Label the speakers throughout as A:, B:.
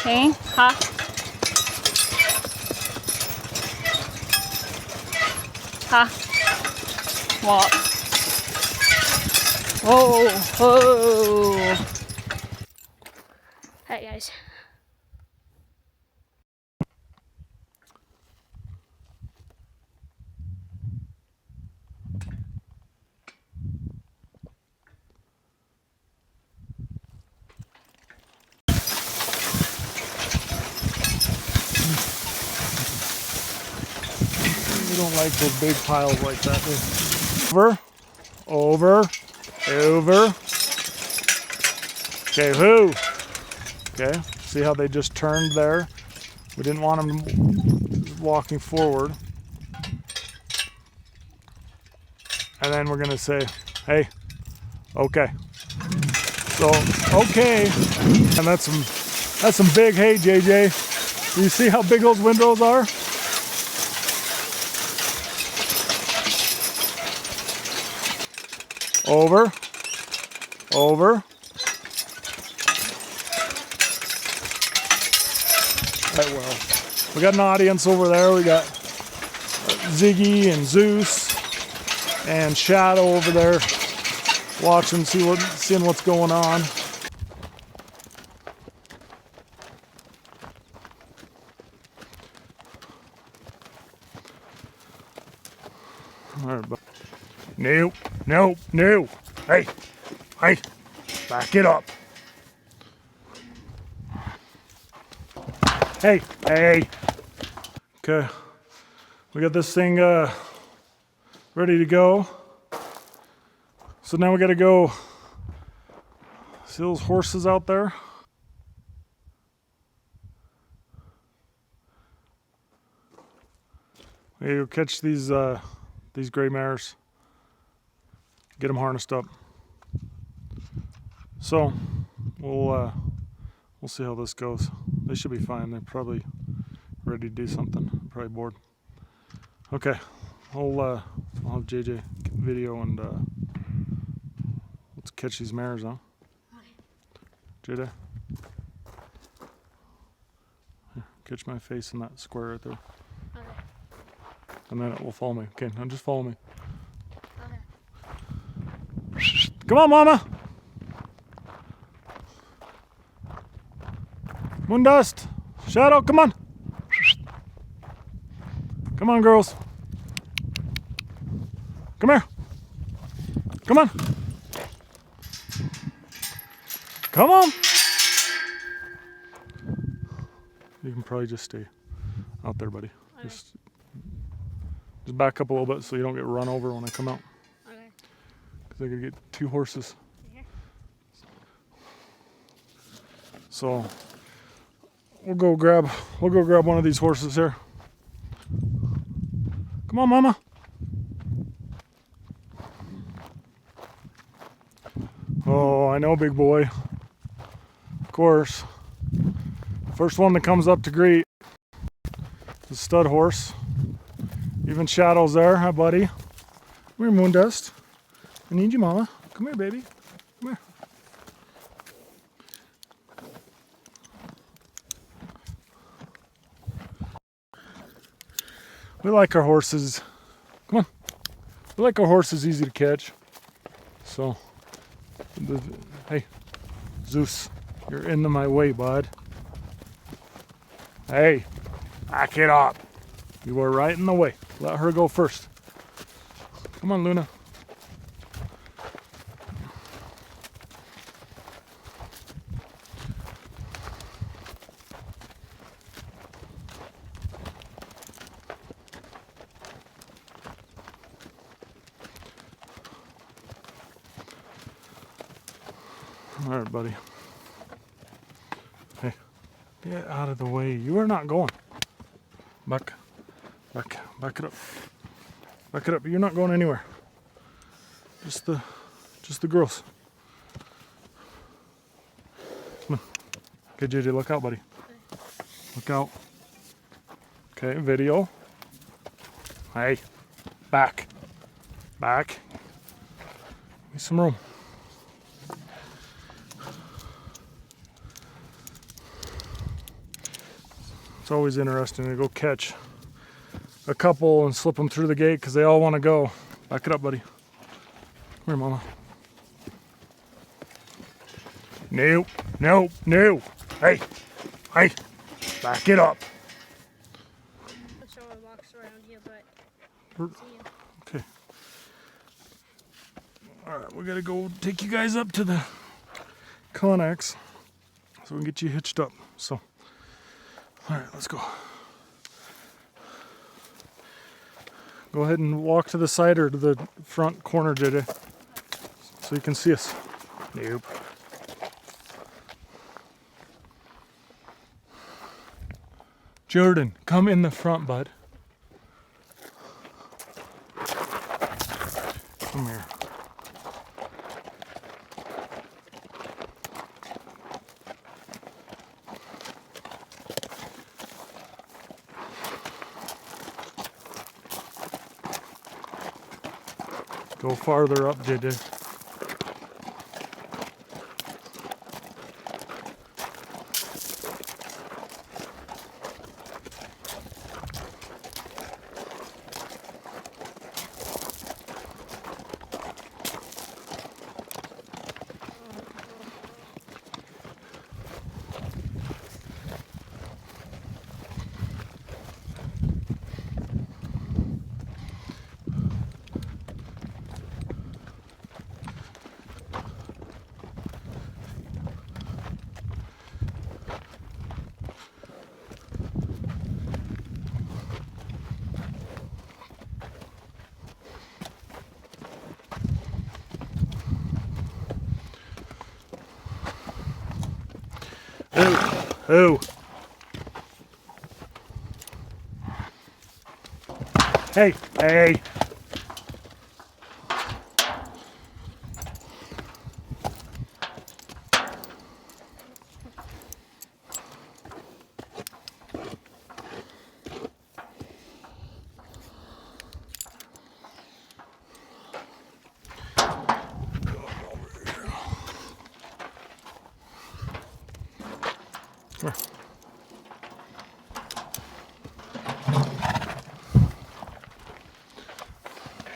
A: Okay, ha. Ha. Walk. Whoa, whoa. Alright, guys.
B: We don't like those big piles like that. Over, over, over. Okay, whoo. Okay, see how they just turned there? We didn't want them walking forward. And then we're gonna say, hey, okay. So, okay. And that's some big hay, JJ. Do you see how big those windrows are? Over, over. Right, well, we got an audience over there. We got Ziggy and Zeus and Shadow over there watching, seeing what's going on. All right, no, no, no. Hey, hey, back it up. Hey, hey. Okay, we got this thing ready to go. So now we got to go see those horses out there. We gotta go catch these gray mares. Get them harnessed up. So we'll see how this goes. They should be fine. They're probably ready to do something. Probably bored. Okay, I'll have JJ video and let's catch these mares, huh? Okay. JJ, here, catch my face in that square right there.
A: Okay.
B: And then it will follow me. Okay, now just follow me.
A: Okay.
B: Come on, Mama. Moondust, Shadow, come on. Come on, girls. Come here. Come on. Come on. You can probably just stay out there, buddy. Okay. Just back up a little bit so you don't get run over when I come out.
A: Okay.
B: Because I could get two horses.
A: Okay.
B: So we'll go grab one of these horses here. Come on, Mama. Oh, I know, big boy. Of course. First one that comes up to greet. The stud horse. Even Shadow's there. Hi, buddy. Come here, Moondust. I need you, Mama. Come here, baby. Come here. We like our horses. Come on. We like our horses easy to catch. So, hey, Zeus, you're into my way, bud. Hey, back it up. You were right in the way. Let her go first. Come on, Luna. All right, buddy. Hey, get out of the way. You are not going. Back it up. Back it up. You're not going anywhere. Just the girls. Come on. Okay, JJ, look out, buddy. Look out. Okay, video. Hey, back. Give me some room. It's always interesting to go catch a couple and slip them through the gate because they all want to go. Back it up, buddy. Come here, mama. No, no, no. Hey, hey, back it up.
C: Someone walks around here, but
B: Okay. All right, we gotta go take you guys up to the Connex so we can get you hitched up. So, all right, let's go. Go ahead and walk to the side or to the front corner, JJ, so you can see us. Nope. Jordan, come in the front, bud. Come here. Go farther up, JJ. Oh. Hey, hey.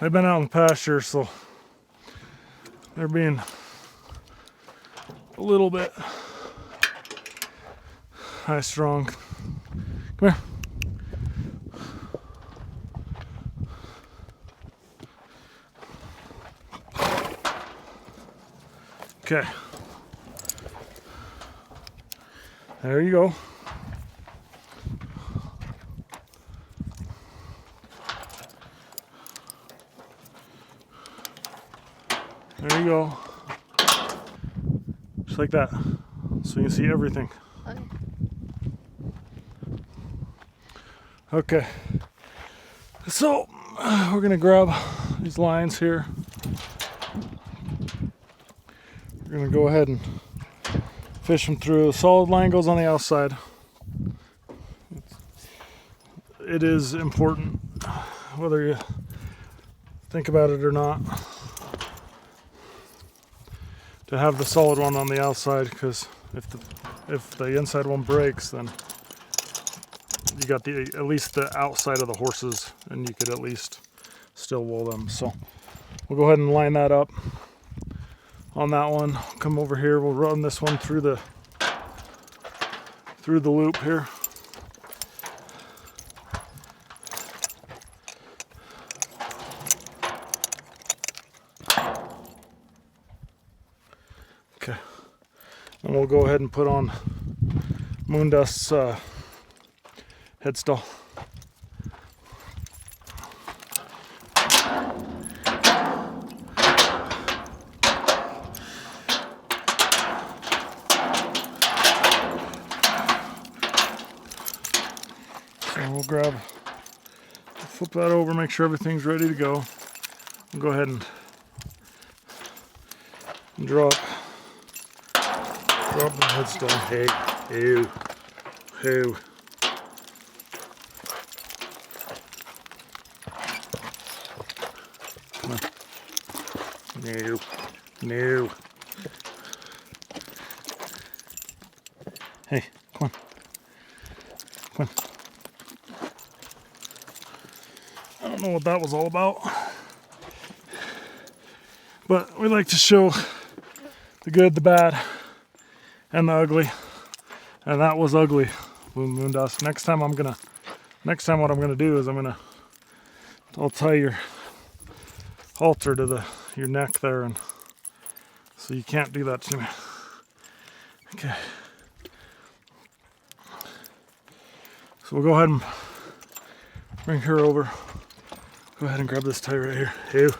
B: They've been out in the pasture, so they're being a little bit high strung. Come here. Okay. There you go. There you go. Just like that. So you can see everything. Okay. So we're gonna grab these lines here. We're gonna go ahead and fish them through. The solid line goes on the outside. It is important, whether you think about it or not, to have the solid one on the outside, because if the inside one breaks, then you got at least the outside of the horses, and you could at least still wool them. So we'll go ahead and line that up on that one. Come over here. We'll run this one through the loop here. Okay, and we'll go ahead and put on Moondust's headstall. So we'll flip that over, make sure everything's ready to go. We'll go ahead and drop the headstone. Hey, ew, ew. Come on. No, no. Hey, come on. Come I don't know what that was all about. But we like to show the good, the bad, and the ugly. And that was ugly, moon dust. Next time what I'm gonna do is I'll tie your halter to your neck there, and so you can't do that to me. Okay. So we'll go ahead and bring her over. Go ahead and grab this tie right here. Ew.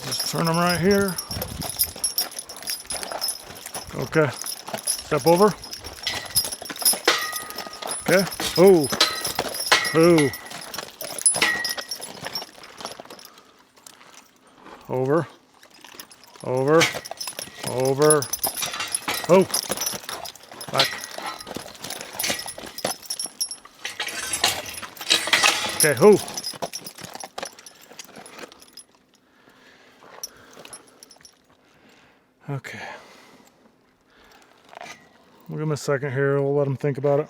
B: Just turn them right here. Okay. Step over. Okay. Oh. Oh. Over. Over. Over. Oh. Back. Okay. Oh. Okay. We'll give him a second here. We'll let him think about it.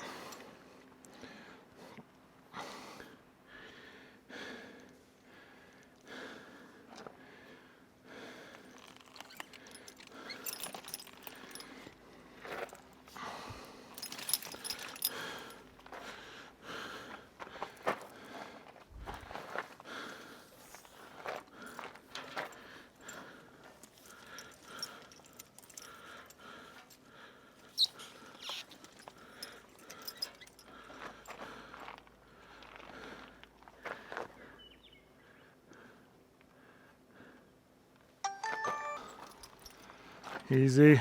B: Easy.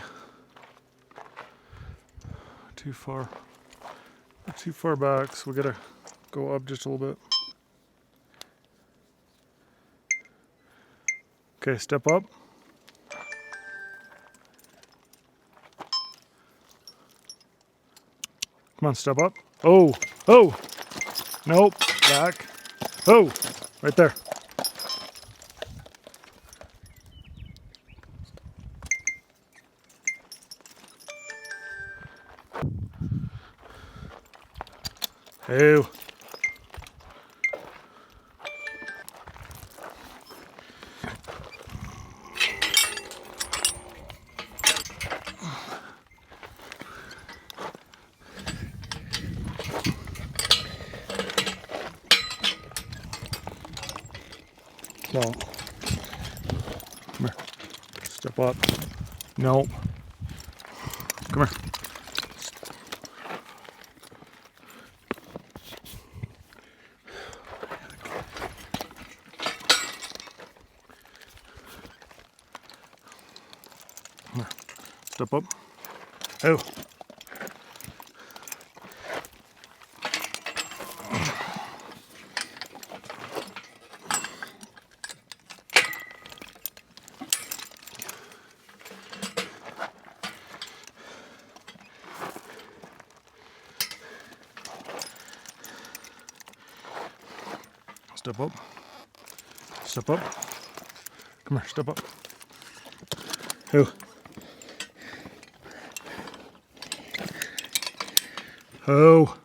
B: Too far. We're too far back, so we gotta go up just a little bit. Okay, step up. Come on, step up. Oh, oh, nope, back. Oh, right there. Ew. No. Come here. Step up. Nope. Come here. Step up. Oh. Step up. Step up. Come here, step up. Oh. Oh.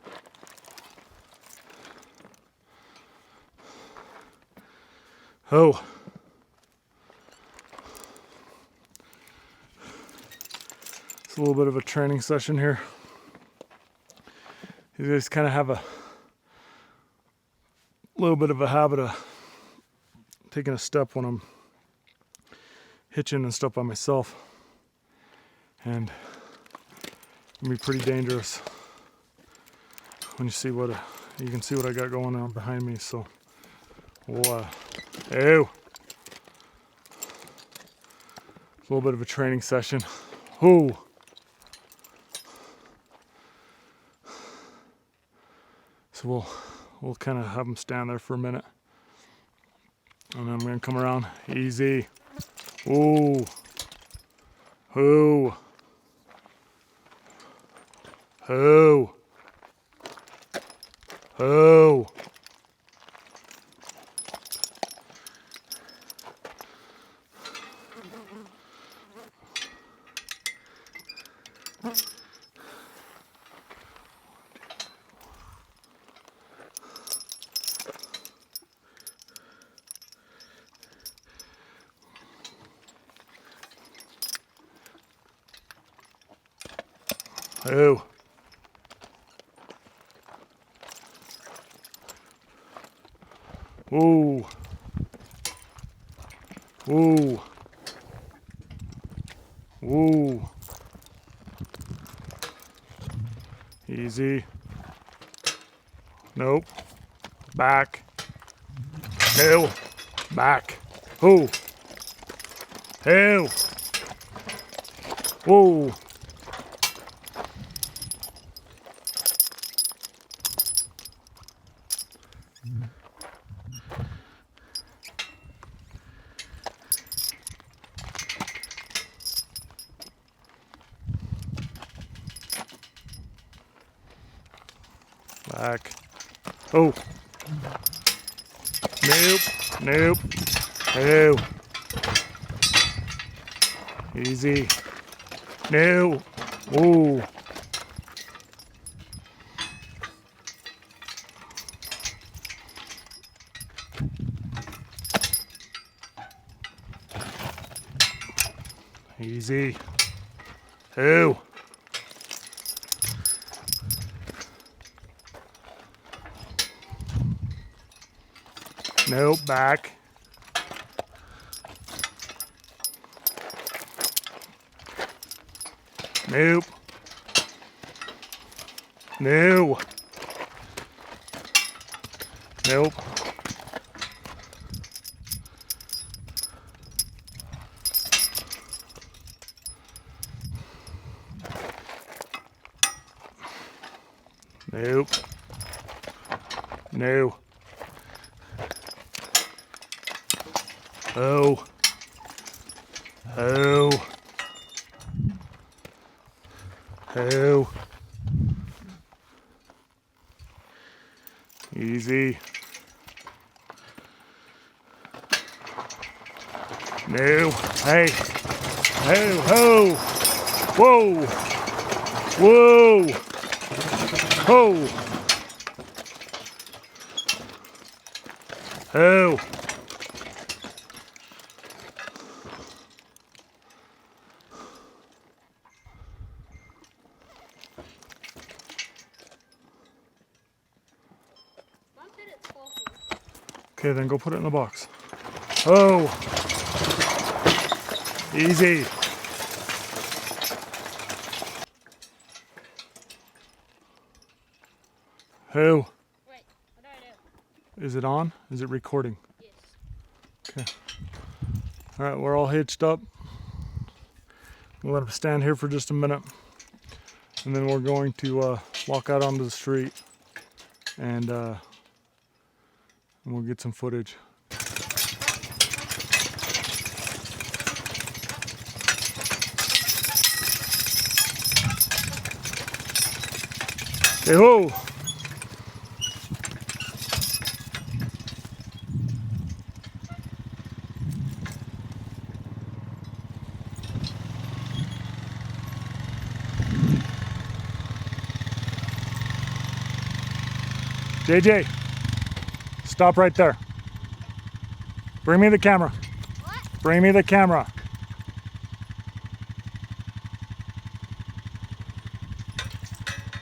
B: Oh. It's a little bit of a training session here. You guys kind of have a little bit of a habit of taking a step when I'm hitching and stuff by myself, and it can be pretty dangerous when you see what you can see what I got going on behind me. So we'll ew. It's a little bit of a training session. Ooh. So we'll kind of have them stand there for a minute, and then I'm gonna come around easy. Ooh. Ooh. Ooh. Ooh. Oh. Ooh. Ooh. Ooh. Easy. Nope. Back. No. Back. Ooh. Ew. Ooh. Back. Oh. Nope. Nope. Oh. Easy. No. Ooh. Easy. Oh. Nope, back. Nope. No. Nope. Nope. No. Oh. Oh. Oh. Easy. No. Hey. Oh. Oh. Whoa. Whoa. Oh. Oh. Okay, then go put it in the box. Oh. Easy. Who?
A: Wait, what do I do?
B: Is it on? Is it recording?
A: Yes.
B: Okay. All right, we're all hitched up. We'll let them stand here for just a minute, and then we're going to walk out onto the street, and we'll get some footage. Hey ho! JJ, stop right there. Bring me the camera.
A: What?
B: Bring me the camera.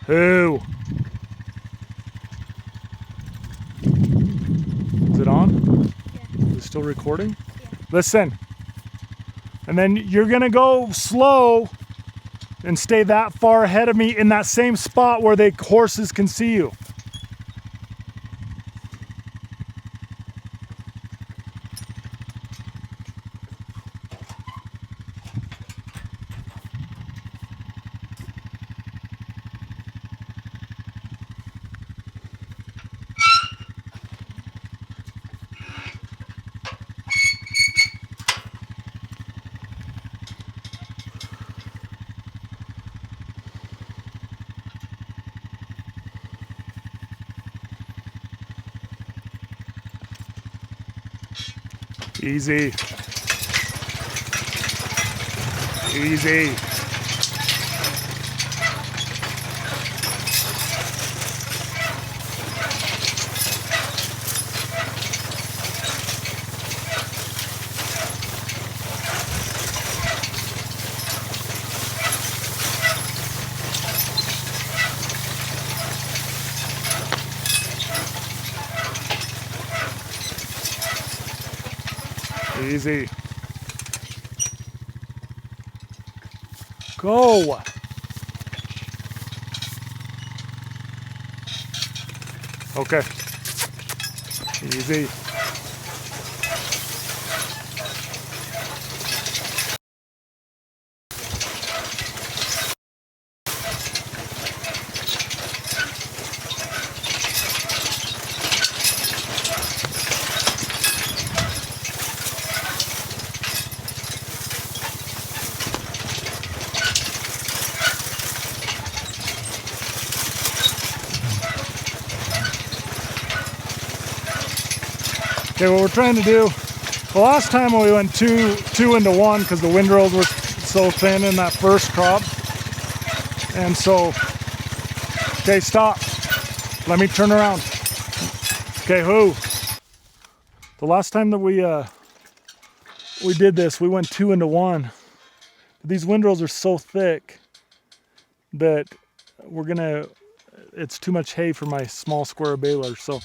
B: Who? Is it on?
A: Yeah.
B: Is it still recording?
A: Yeah.
B: Listen. And then you're gonna go slow and stay that far ahead of me in that same spot where the horses can see you. Easy. Easy. Easy. Go. Okay. Easy. Okay, what we're trying to do, the last time we went two into one because the windrows were so thin in that first crop. And so, okay, stop. Let me turn around. Okay, who? The last time that we did this, we went 2 into 1. These windrows are so thick that it's too much hay for my small square baler. So,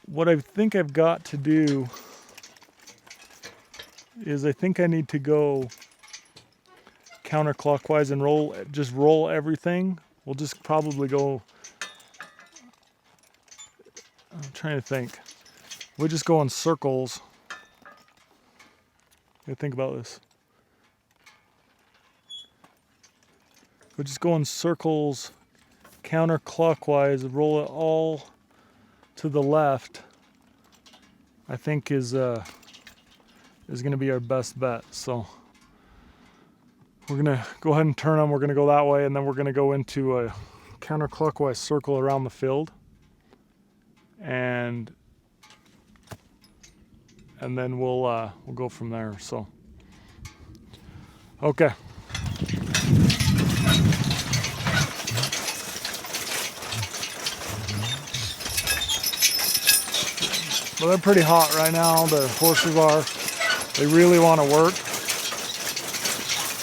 B: what I think I've got to do is I think I need to go counterclockwise and roll everything. We'll just probably go, I'm trying to think. We'll just go in circles. I think about this. We'll just go in circles counterclockwise, roll it all to the left. I think is going to be our best bet. So we're going to go ahead and turn them. We're going to go that way, and then we're going to go into a counterclockwise circle around the field, and then we'll go from there. So okay. Well, they're pretty hot right now. The horses are. They really want to work.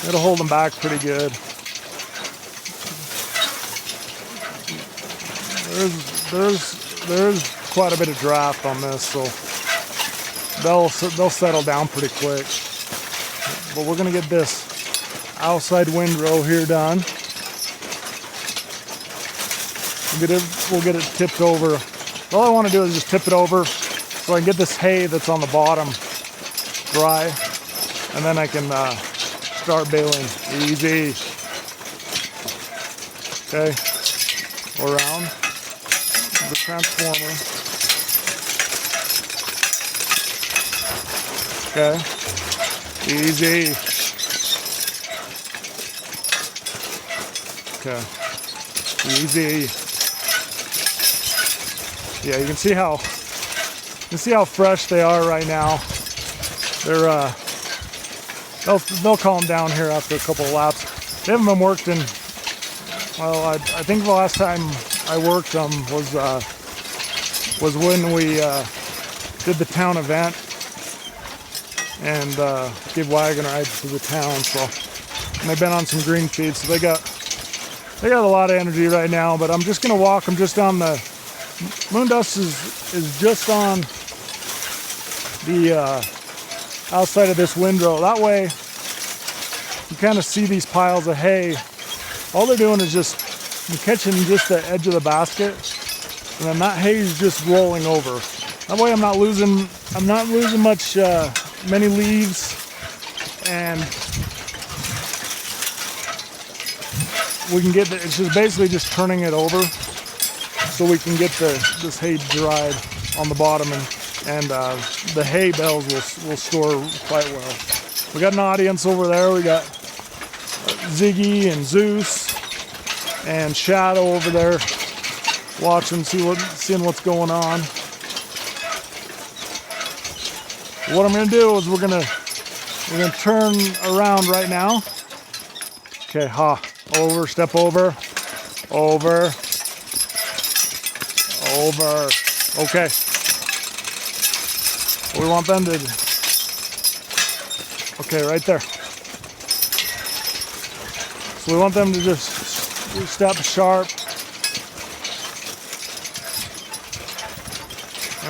B: It'll hold them back pretty good. There's quite a bit of draft on this, so they'll settle down pretty quick. But we're gonna get this outside windrow here done. We'll get it tipped over. All I want to do is just tip it over, so I can get this hay that's on the bottom dry, and then I can start baling. Easy. Okay, around the transformer. Okay, easy. Okay, easy. Yeah, you can see how fresh they are right now. They'll calm down here after a couple of laps. They haven't been worked in. Well, I think the last time I worked them was when we did the town event and give wagon rides to the town. So, and they've been on some green feed, so they got a lot of energy right now. But I'm just gonna walk them just on the moon dust is just on the outside of this windrow. That way you kind of see these piles of hay. All they're doing is just catching just the edge of the basket, and then that hay is just rolling over. That way I'm not losing much, many leaves, and we can get it's just basically just turning it over so we can get this hay dried on the bottom, and the hay bales will store quite well. We got an audience over there. We got Ziggy and Zeus and Shadow over there watching, seeing what's going on. What I'm gonna do is we're gonna turn around right now. Okay, over, step over, over, over. Okay. We want them to. Okay, right there. So we want them to just step sharp.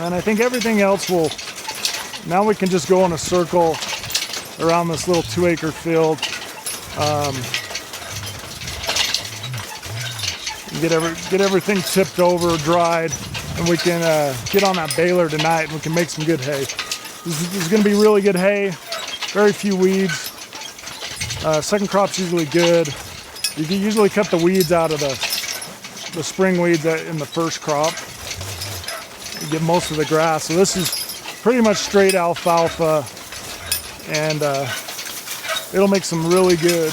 B: And I think everything else will. Now we can just go in a circle around this little 2-acre field. Get everything tipped over, dried, and we can get on that baler tonight, and we can make some good hay. This is going to be really good hay. Very few weeds. Second crop's usually good. You can usually cut the weeds out of the spring weeds in the first crop. You get most of the grass. So this is pretty much straight alfalfa, and it'll make some really good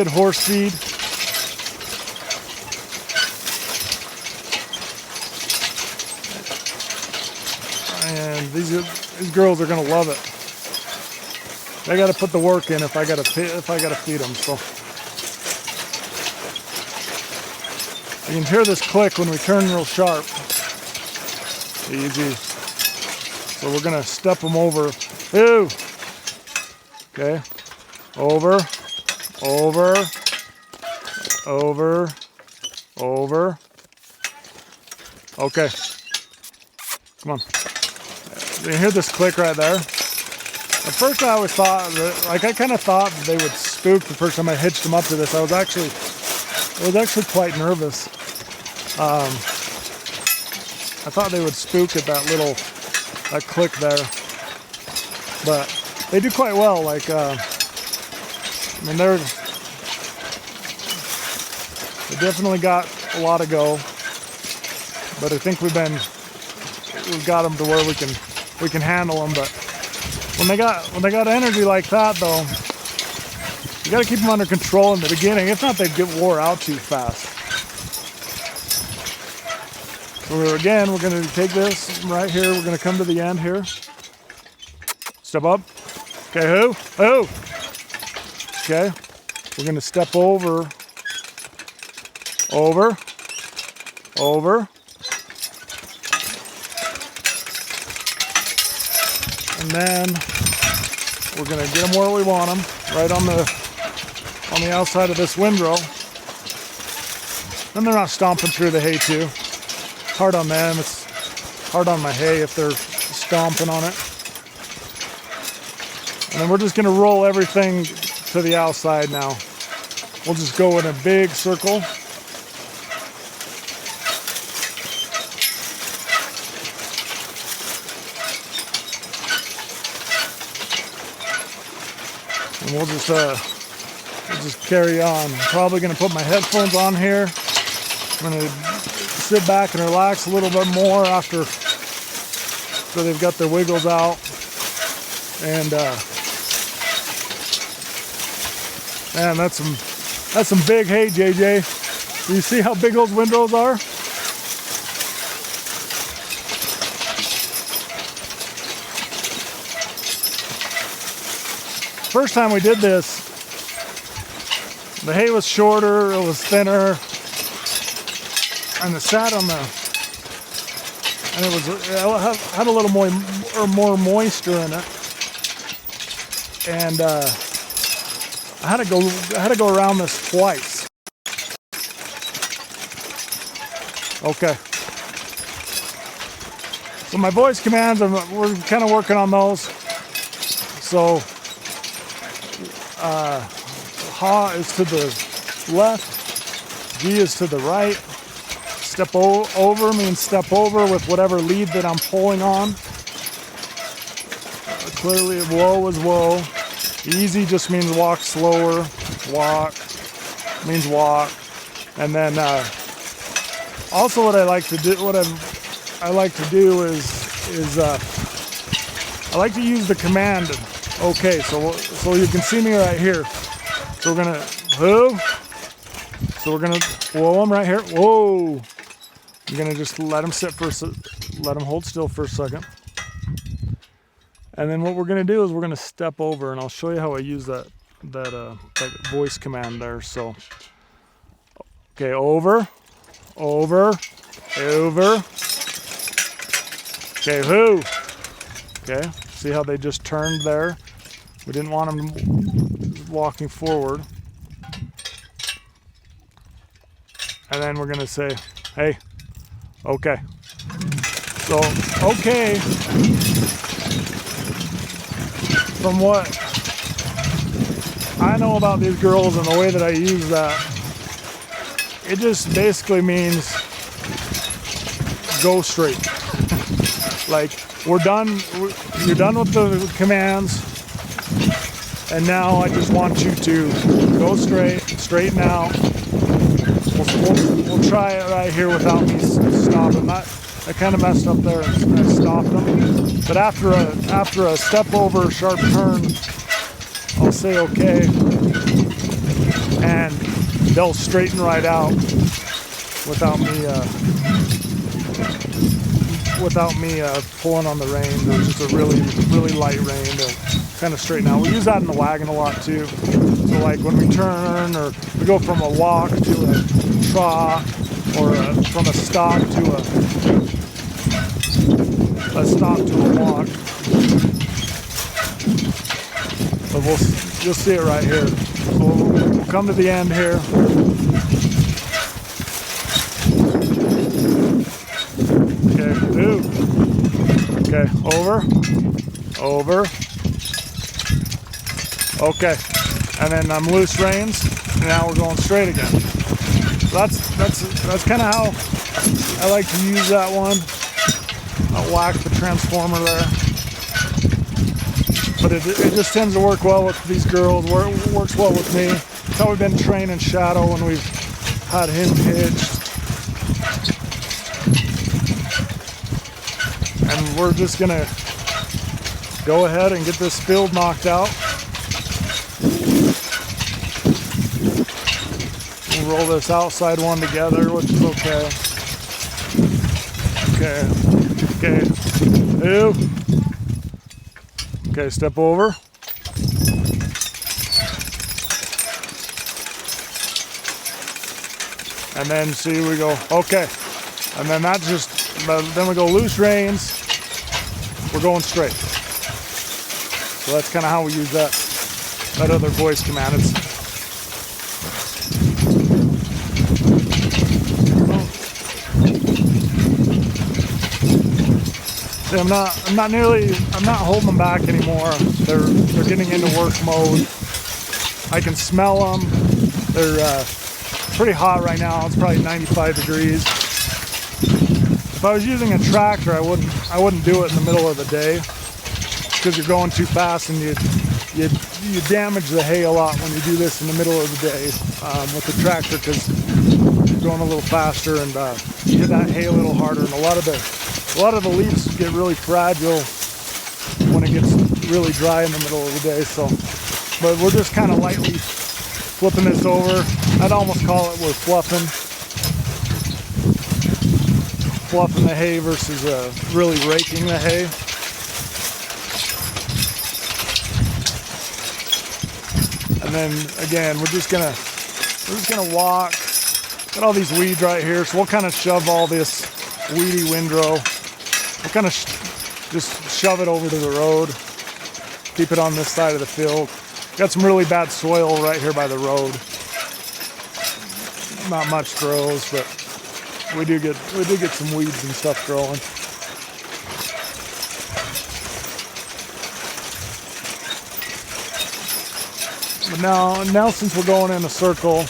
B: horse feed. And these girls are gonna love it. They got to put the work in if I gotta feed them. So you can hear this click when we turn real sharp. Easy. So we're gonna step them over. Ooh. Okay. Over, over, over, over. Okay. Come on. You hear this click right there? At first I always thought that, I kind of thought that they would spook the first time I hitched them up to this. I was actually quite nervous. I thought they would spook at that click there, but they do quite well. Like, I mean, they definitely got a lot to go, but I think we've got them to where we can handle them. But when they got energy like that, though, you got to keep them under control in the beginning. If not, they get wore out too fast. So again, we're going to take this right here. We're going to come to the end here. Step up. Okay, who? Okay. We're going to step over. Over. Over. And then we're going to get them where we want them, right on the outside of this windrow. Then they're not stomping through the hay too. Hard on them. It's hard on my hay if they're stomping on it. And then we're just going to roll everything to the outside now. We'll just go in a big circle. And we'll just carry on. I'm probably going to put my headphones on here. I'm going to sit back and relax a little bit more after, so they've got their wiggles out. And man, that's some big hay, JJ. Do you see how big those windrows are? First time we did this, the hay was shorter, it was thinner, and it sat on and it had a little more moisture in it, and I had to go around this twice. Okay. So my voice commands, we're kind of working on those. So ha is to the left, G is to the right. Step over means step over with whatever lead that I'm pulling on. Clearly whoa is whoa. Easy just means walk slower. Walk means walk. And then also what I like to do, I like to do is I like to use the command. Okay, so you can see me right here. So we're gonna whoa. So we're gonna whoa him right here. Whoa. I'm gonna just let him sit for let him hold still for a second. And then what we're gonna do is we're gonna step over, and I'll show you how I use that voice command there. So okay, over. Okay, who? Okay, see how they just turned there? We didn't want them walking forward. And then we're gonna say, hey, okay. So, okay, from what I know about these girls and the way that I use that, it just basically means go straight. Like, we're done, you're done with the commands, and now I just want you to go straight, straighten out. We'll try it right here without me stopping. I kind of messed up there and I stopped them. But after a step over, sharp turn, I'll say okay, and they'll straighten right out without me pulling on the rein. There's just a really light rein to kind of straighten out. We use that in the wagon a lot too. So like when we turn, or we go from a walk to a trot, or from a stop to a walk. But you'll see it right here. So we'll come to the end here. Okay, do. Okay, over. Okay, and then I'm loose reins. And now we're going straight again. So that's kind of how I like to use that one. I'll whack the transformer there. But it just tends to work well with these girls. Works well with me. That's how we've been training Shadow when we've had him hitched. And we're just gonna go ahead and get this field knocked out. We'll roll this outside one together, which is okay. Okay. Two. Okay, step over. And then see, we go, okay. And then then we go loose reins. We're going straight. So that's kind of how we use that other voice command. I'm not holding them back anymore. They're getting into work mode. I can smell them. They're pretty hot right now. It's probably 95 degrees. If I was using a tractor, I wouldn't do it in the middle of the day, because you're going too fast and you damage the hay a lot when you do this in the middle of the day with the tractor, because you're going a little faster and you hit that hay a little harder, and a lot of the leaves get really fragile when it gets really dry in the middle of the day. So, but we're just kind of lightly flipping this over. I'd almost call it we're fluffing the hay versus really raking the hay. And then again, we're just gonna walk. Got all these weeds right here, so we'll kind of shove all this weedy windrow. We'll kind of just shove it over to the road. Keep it on this side of the field. Got some really bad soil right here by the road. Not much grows, but we do get some weeds and stuff growing. But now since we're going in a circle,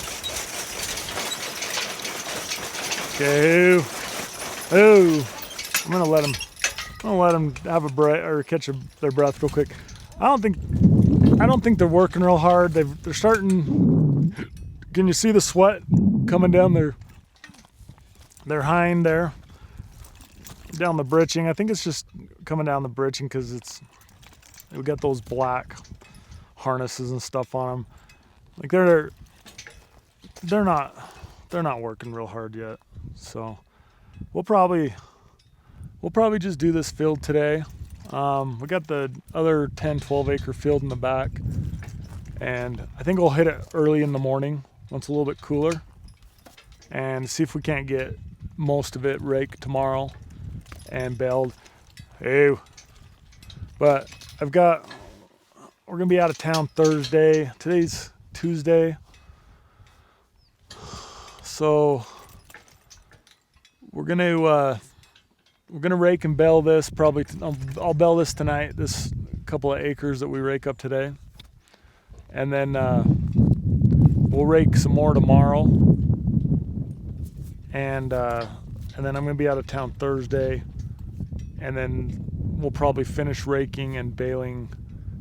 B: okay, I'm gonna let them have a breath or catch their breath real quick. I don't think they're working real hard. They're starting. Can you see the sweat coming down their hind there, down the britching? I think it's just coming down the britching because we got those black harnesses and stuff on them. Like they're not working real hard yet. So we'll probably just do this field today. We got the other 10-12 acre field in the back, and I think we'll hit it early in the morning once it's a little bit cooler and see if we can't get most of it raked tomorrow and baled. But we're gonna be out of town Thursday. Today's Tuesday, so we're gonna rake and bale this. Probably I'll bale this tonight. This couple of acres that we rake up today, and then we'll rake some more tomorrow. And then I'm gonna be out of town Thursday, and then we'll probably finish raking and baling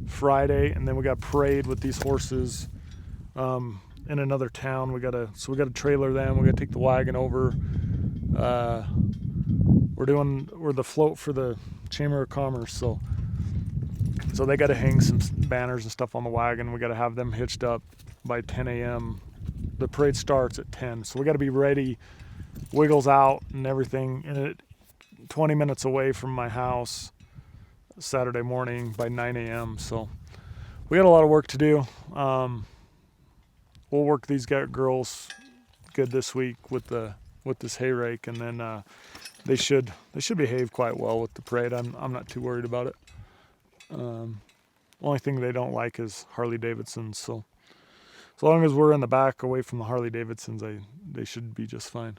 B: Friday, and then we got parade with these horses in another town. We gotta trailer them. We gotta take the wagon over. We're the float for the Chamber of Commerce, so they got to hang some banners and stuff on the wagon. We got to have them hitched up by 10 a.m. The parade starts at 10, so we got to be ready. Wiggles out and everything, and 20 minutes away from my house Saturday morning by 9 a.m. So we got a lot of work to do. We'll work these girls good this week with this hay rake, and then they should behave quite well with the parade. I'm not too worried about it. Only thing they don't like is Harley Davidsons. So as long as we're in the back away from the Harley Davidsons, they should be just fine.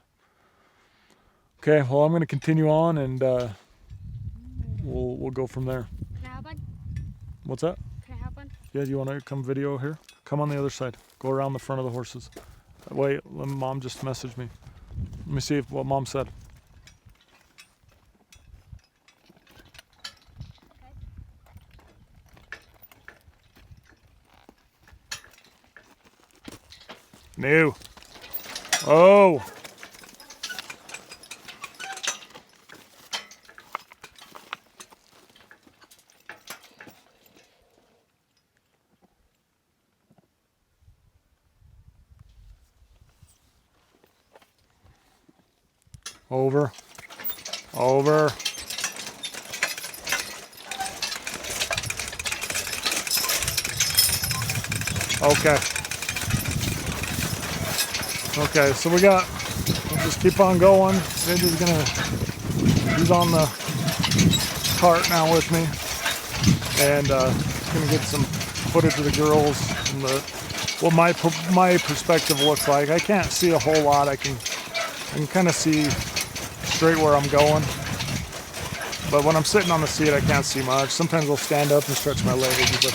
B: Okay, well, I'm going to continue on, and we'll go from there.
A: Can I have one?
B: What's that?
A: Can I have one?
B: Yeah, do you want to come video here? Come on the other side. Go around the front of the horses. Wait, Mom just messaged me. Let me see what Mom said. No. Oh. Over. Okay, so we'll just keep on going. He's on the cart now with me, and gonna get some footage of the girls and what my perspective looks like. I can't see a whole lot. I can kind of see straight where I'm going, but when I'm sitting on the seat, I can't see much. Sometimes I'll stand up and stretch my legs, but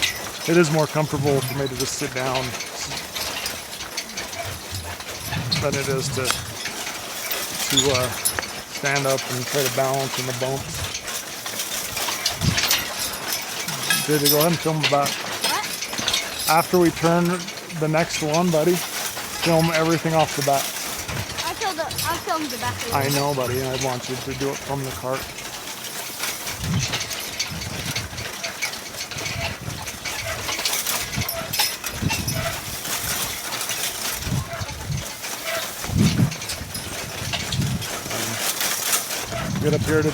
B: it is more comfortable for me to just sit down than it is to stand up and try to balance in the bumps. Did you go ahead and film the back?
A: What?
B: After we turn the next one, buddy, film everything off the back.
A: I'll film the back of it.
B: I know, buddy. I want you to do it from the cart. Get up here to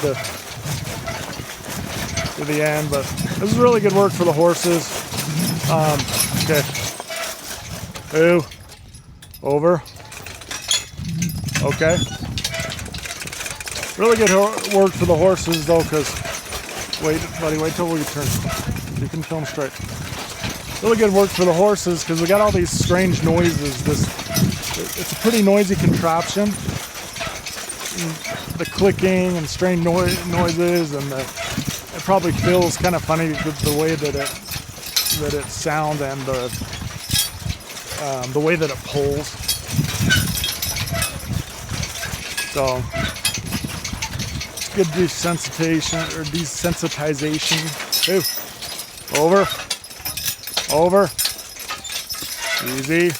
B: the end, but this is really good work for the horses. Okay. Ooh. Over. Okay. Really good work for the horses though, because wait, buddy, wait till we turn. You can film straight. Really good work for the horses because we got all these strange noises. It's a pretty noisy contraption. The clicking and strange noises, and it probably feels kind of funny the way that it sounds, and the way that it pulls. So it's good desensitization or desensitization. Ooh. Over. Over. Easy.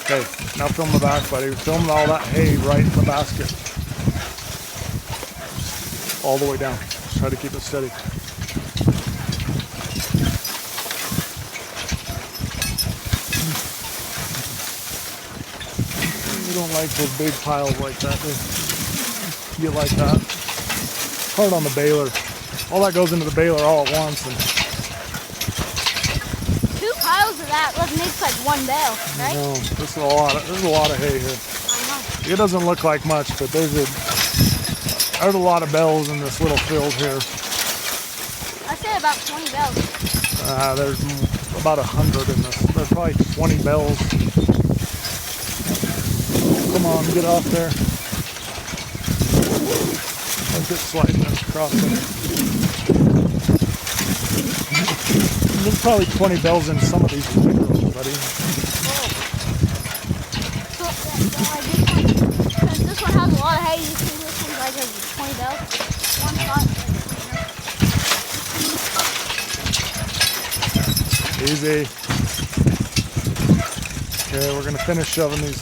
B: Okay, now film the back, buddy. Film all that hay right in the basket. All the way down. Just try to keep it steady. You don't like those big piles like that, do you? Get like that. Hard on the baler. All that goes into the baler all at once. And
A: 2 piles of that makes like 1 bale, right?
B: no, there's a lot of hay here.
A: I know.
B: It doesn't look like much, but there's a lot of bells in this little field here.
A: I say about 20 bells.
B: There's about 100 in this. There's probably 20 bells. Come on, get off there. Don't get sliding across there. There's probably 20 bells in some of these windrows, buddy.
A: So, because this one has a lot of hay, you think this one's like has 20 bells? One shot.
B: Easy. Okay, we're gonna finish shoving these.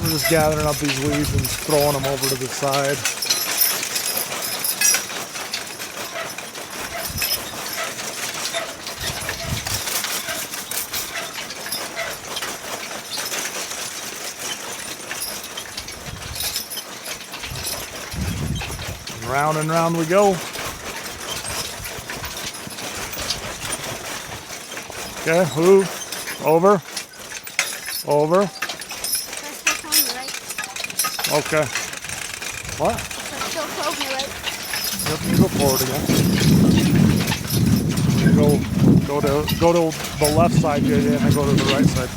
B: We're just gathering up these weeds and throwing them over to the side. Round and round we go. Okay, over, over. Okay. What?
A: Still told me, right?
B: Yep, you go forward again. Go to the left side, JJ, and then go to the right side.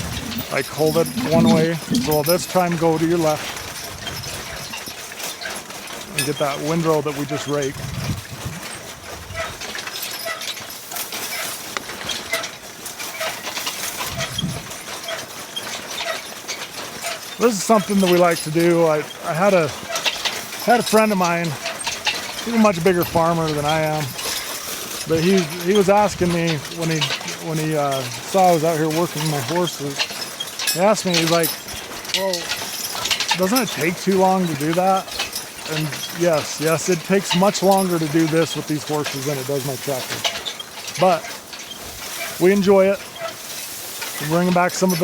B: Like hold it one way. So this time go to your left. And get that windrow that we just raked. This is something that we like to do. I had a friend of mine. He's a much bigger farmer than I am, but he was asking me when he saw I was out here working my horses. He asked me, he's like, "Well, doesn't it take too long to do that?" And yes, it takes much longer to do this with these horses than it does my tractor. But we enjoy it. We're bringing back some of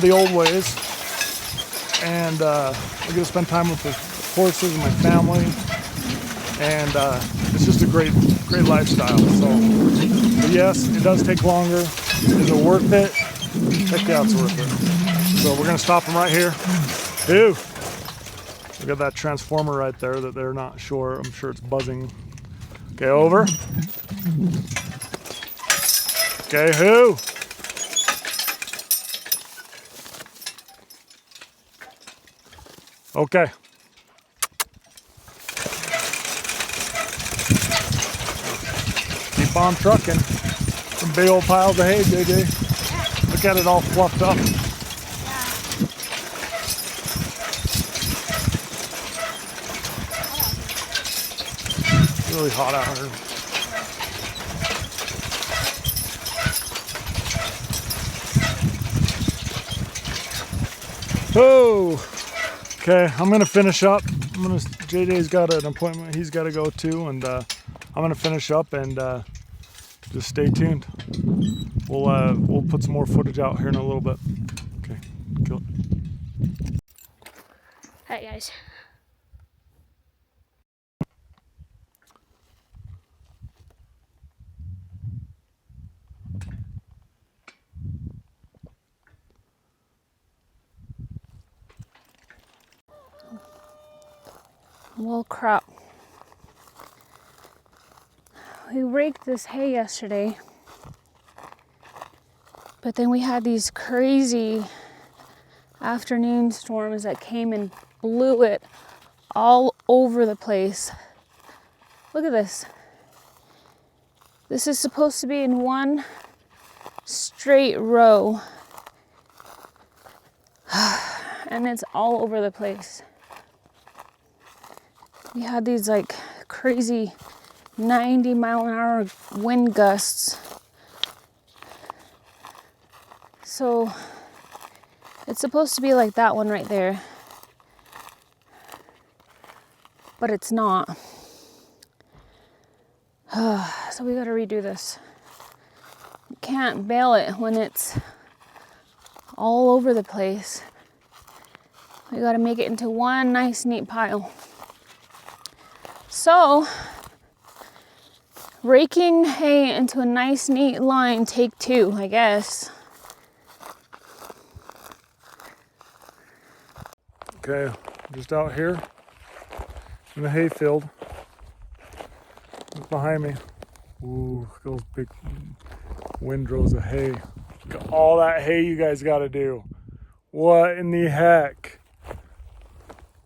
B: the old ways, and we get to spend time with the horses and my family, and it's just a great lifestyle. So, but yes, it does take longer. Is it worth it? Heck yeah, it's worth it. So we're gonna stop them right here. Ew! We got that transformer right there that they're not sure. I'm sure it's buzzing. Okay, over. Okay, who? Okay. Keep on trucking. Some big old piles of hay, JJ. Look at it all fluffed up. It's really hot out here. Oh. Okay, I'm gonna finish up. JJ's got an appointment he's got to go to, and I'm gonna finish up and just stay tuned. We'll put some more footage out here in a little bit. Okay, cool.
A: Hi guys. Well, crap. We raked this hay yesterday, but then we had these crazy afternoon storms that came and blew it all over the place. Look at this. This is supposed to be in one straight row. And it's all over the place. We had these like crazy 90-mile-an-hour wind gusts. So it's supposed to be like that one right there. But it's not. So we gotta redo this. You can't bale it when it's all over the place. We gotta make it into one nice neat pile. So, raking hay into a nice neat line, take 2, I guess.
B: Okay, just out here in the hay field. Look behind me. Ooh, those big windrows of hay. Look at all that hay you guys gotta do. What in the heck?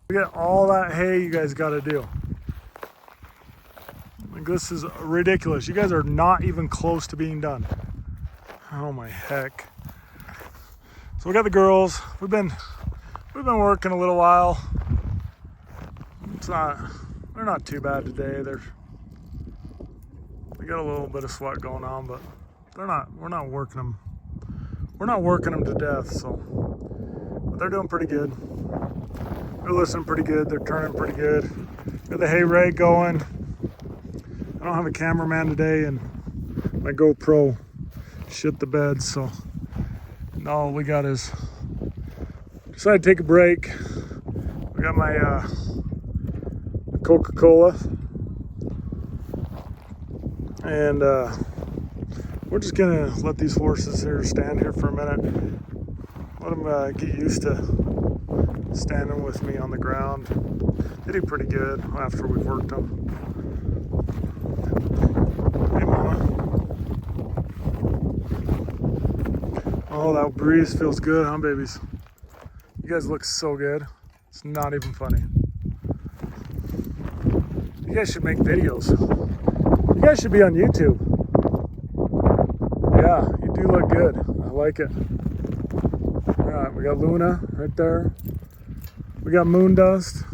B: Look at all that hay you guys gotta do. Like, this is ridiculous. You guys are not even close to being done. Oh my heck. So we got the girls. We've been working a little while. They're not too bad today. They got a little bit of sweat going on, but we're not working them. We're not working them to death, so. But they're doing pretty good. They're listening pretty good. They're turning pretty good. Got the hay rake going. I don't have a cameraman today, and my GoPro shit the bed, so all we got is decided to take a break. I got my Coca-Cola, and we're just gonna let these horses here stand here for a minute. Let them get used to standing with me on the ground. They do pretty good after we've worked them. Hey, Mama. Oh, that breeze feels good, huh, babies? You guys look so good. It's not even funny. You guys should make videos. You guys should be on YouTube. Yeah, you do look good. I like it. All right, we got Luna right there. We got Moon Dust.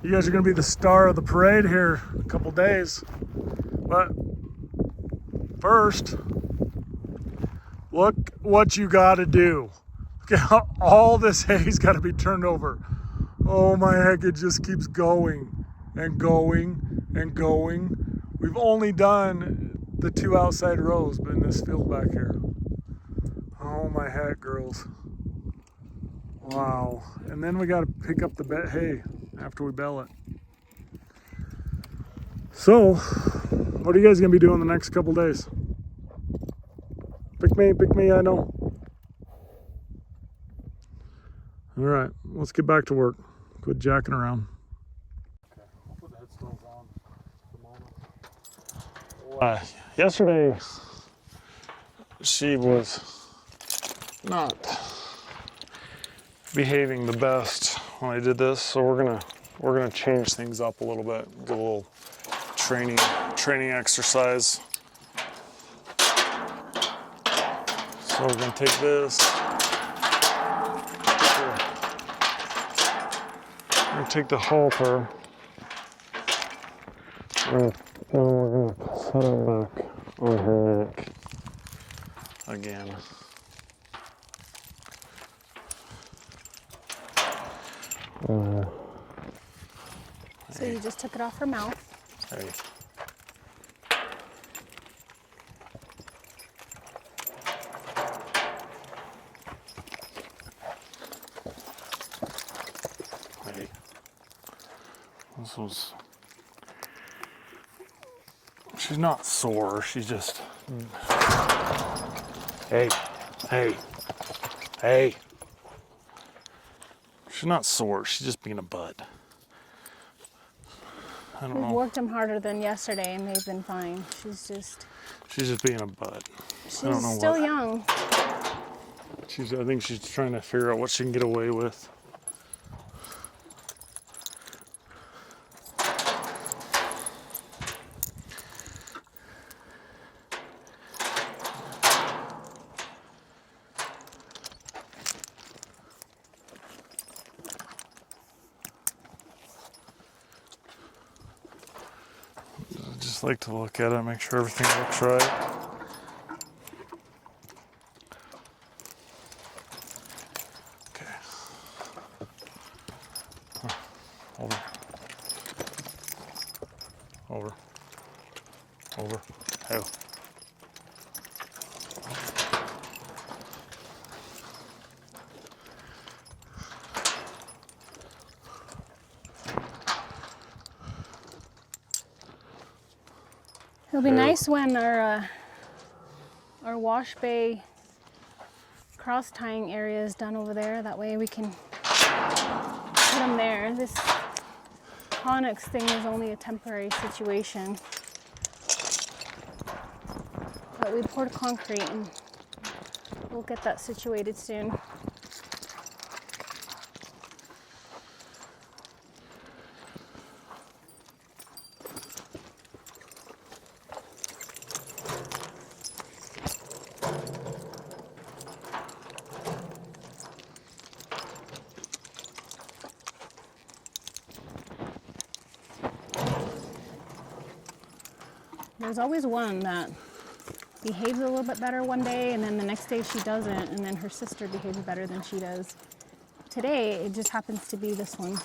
B: You guys are gonna be the star of the parade here in a couple days. But first, look what you gotta do. Look at how all this hay's gotta be turned over. Oh my heck, it just keeps going and going and going. We've only done the 2 outside rows, but in this field back here. Oh my heck, girls. Wow. And then we gotta pick up the hay after we bale it. So, what are you guys gonna be doing the next couple days? Pick me, I know. All right, let's get back to work. Quit jacking around. Okay, I'll put the headstones on for the moment. Yesterday, she was not behaving the best when I did this, so we're gonna change things up a little bit. Give a little training exercise. So we're gonna take this. We're gonna take the halter. And we're gonna set her back on her neck again.
A: So you just took it off her mouth.
B: Hey. Hey. This was... She's not sore, she's just... Hey. She's not sore, she's just being a butt. I don't know.
A: We've worked them harder than yesterday and they've been fine. She's just
B: being a butt.
A: She's
B: I don't know
A: still young.
B: I think she's trying to figure out what she can get away with. just like to look at it, make sure everything looks right. Okay. Over. Over. Over. Oh.
A: It'll be nice when our wash bay cross tying area is done over there. That way we can put them there. This Onyx thing is only a temporary situation. But we poured concrete and we'll get that situated soon. There's always one that behaves a little bit better one day, and then the next day she doesn't, and then her sister behaves better than she does. Today, it just happens to be this one.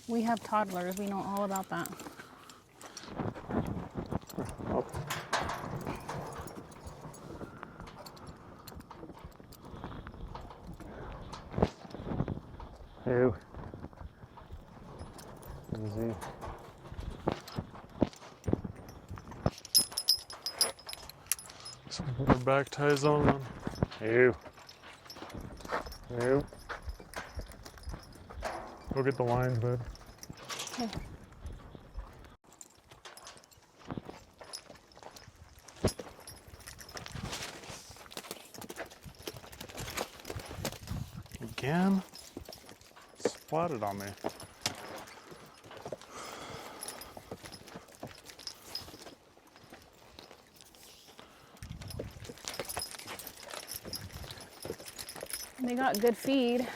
A: We have toddlers, we know all about that.
B: Ew. Easy. So put our back ties on. Ew. Ew. Go get the lines, bud.
A: Okay.
B: Again? Splatted on me.
A: They got good feed.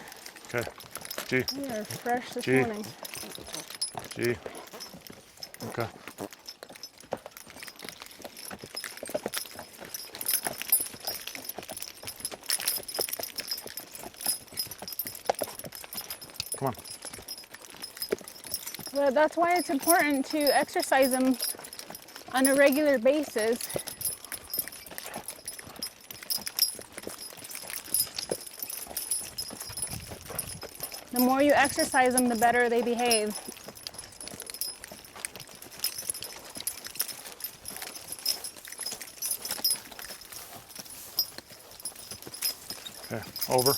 B: Okay. G.
A: They are fresh this
B: G.
A: morning.
B: G. Okay. Come on.
A: But that's why it's important to exercise them on a regular basis. The more you exercise them, the better they behave.
B: Okay, over.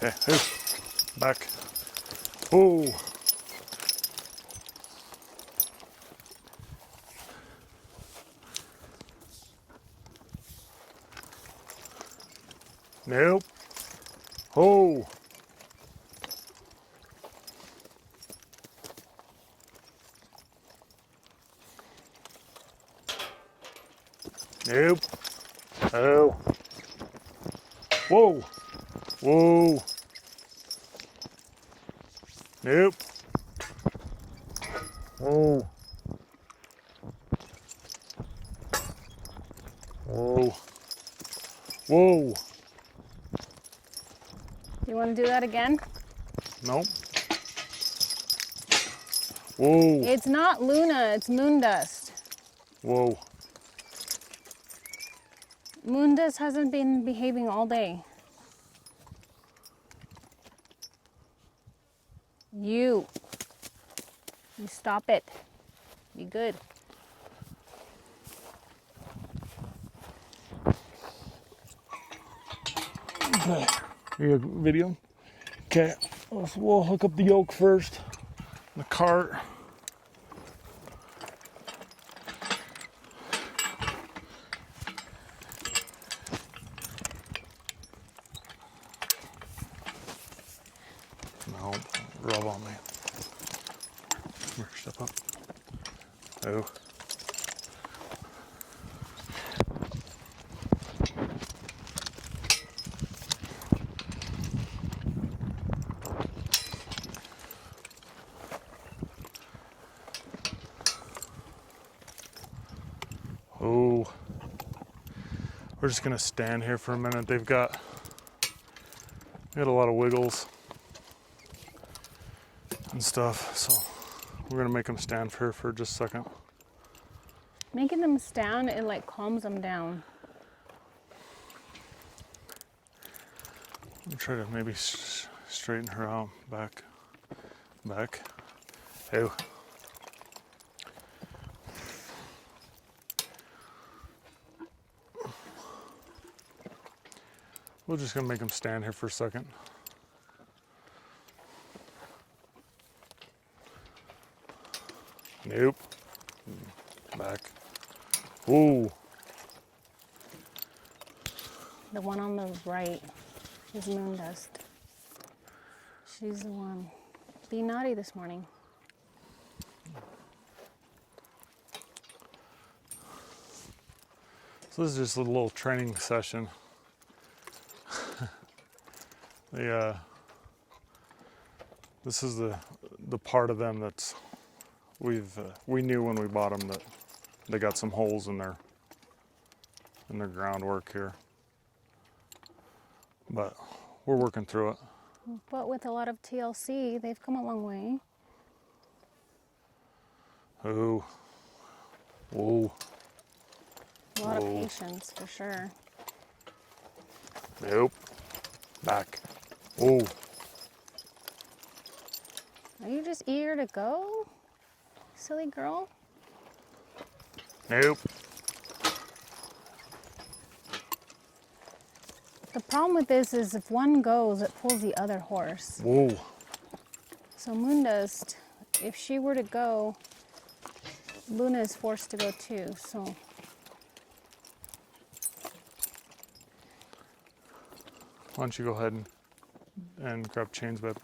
B: Okay, ooh, back. Oh. Nope. Oh. Nope. Oh. Whoa. Whoa. Nope. Whoa. Whoa. Whoa.
A: You want to do that again?
B: Nope. Whoa.
A: It's not Luna, it's moon dust.
B: Whoa.
A: Moon dust hasn't been behaving all day. You stop it. Be good.
B: Okay. Here, video. Okay, we'll hook up the yoke first. The cart. No, rub on me. Come here, step up. Oh. Oh. We're just gonna stand here for a minute. They got a lot of wiggles and stuff, so we're gonna make them stand for just a second.
A: Making them stand, it like calms them down.
B: I'm trying to maybe straighten her out back. Oh. We're just gonna make them stand here for a second. Nope. Back. Ooh.
A: The one on the right is Moondust. She's the one being naughty this morning.
B: So this is just a little training session. This is the part of them that's we knew when we bought them that they got some holes in their groundwork here, but we're working through it.
A: But with a lot of TLC, they've come a long way.
B: Oh, whoa,
A: A lot of patience for sure.
B: nope, back, oh.
A: Are you just eager to go, silly girl?
B: Nope.
A: The problem with this is if one goes, it pulls the other horse.
B: Whoa.
A: So Moondust, if she were to go, Luna is forced to go too, so.
B: Why don't you go ahead and grab chains, babe?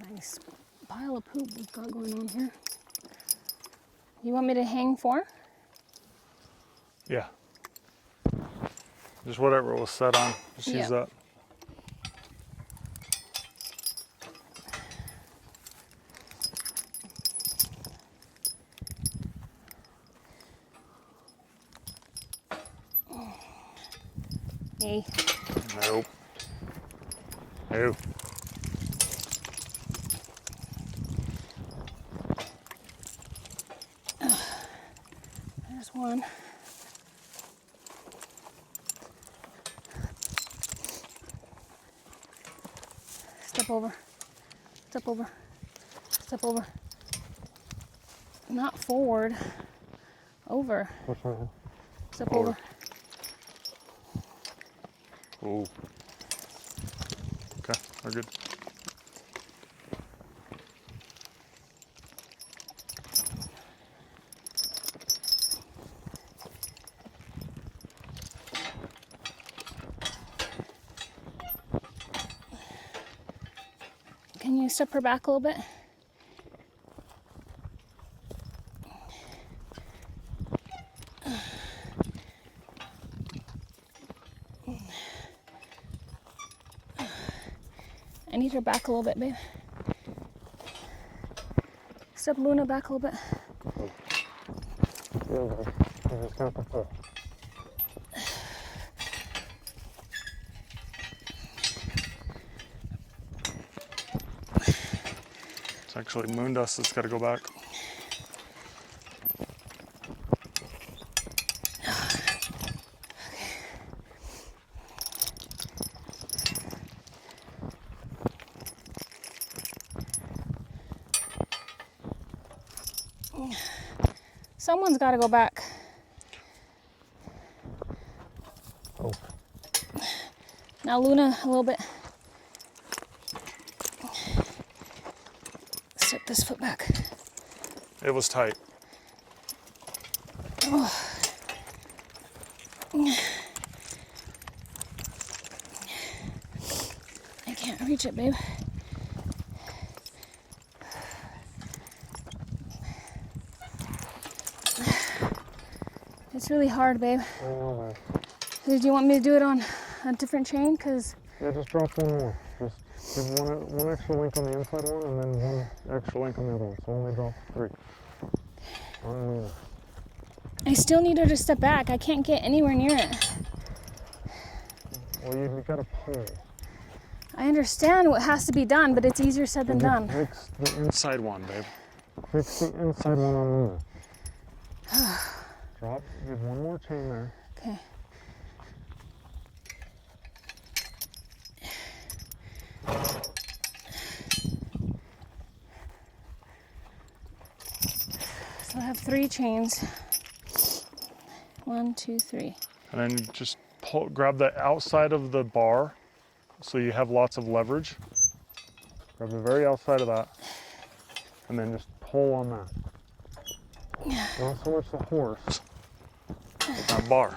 A: Nice pile of poop we've got going on here. You want me to hang 4?
B: Yeah. Just whatever it was set on. Just use that.
A: Hey.
B: Nope. Ew.
A: There's one. Step over. Step over. Step over. Not forward. Over.
B: What's right here?
A: Step over.
B: Oh. Okay, we're good.
A: Can you step her back a little bit? I need her back a little bit, babe. Step Luna back a little bit.
B: It's actually Moondust that's got to go back.
A: Someone's got to go back.
B: Oh.
A: Now Luna, a little bit. Step this foot back.
B: It was tight.
A: Oh. reach it, babe. It's really hard, babe.
B: I know,
A: Do you want me to do it on a different chain? Cause
B: yeah, just drop one more. Just give one extra link on the inside one and then one extra link on the other one. So only drop 3.
A: I still need her to step back. I can't get anywhere near it.
B: Well, you gotta pull.
A: I understand what has to be done, but it's easier said than done.
B: Fix the inside one, babe. Fix the inside one on Luna. Drop, give one more chain there.
A: Okay. So I have 3 chains. 1, 2, 3.
B: And then just grab the outside of the bar so you have lots of leverage. Grab the very outside of that. And then just pull on that. Not so much the horse, but that bar.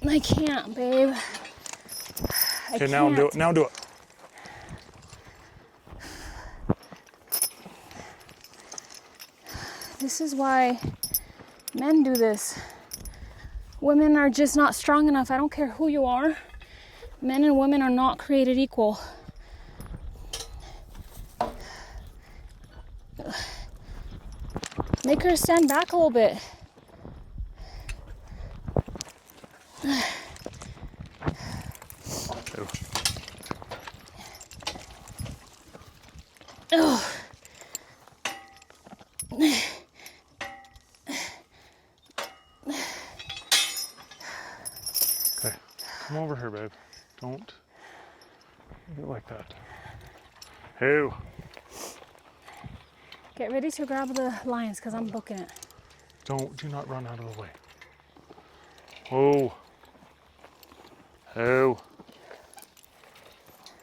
A: I can't, babe.
B: Okay, now do it. Now do it.
A: This is why men do this. Women are just not strong enough. I don't care who you are. Men and women are not created equal. Make her stand back a little bit. Oh.
B: Okay, come over here, babe. Don't do it like that. Hey.
A: Get ready to grab the lines because I'm booking it.
B: Do not run out of the way. Oh. Oh.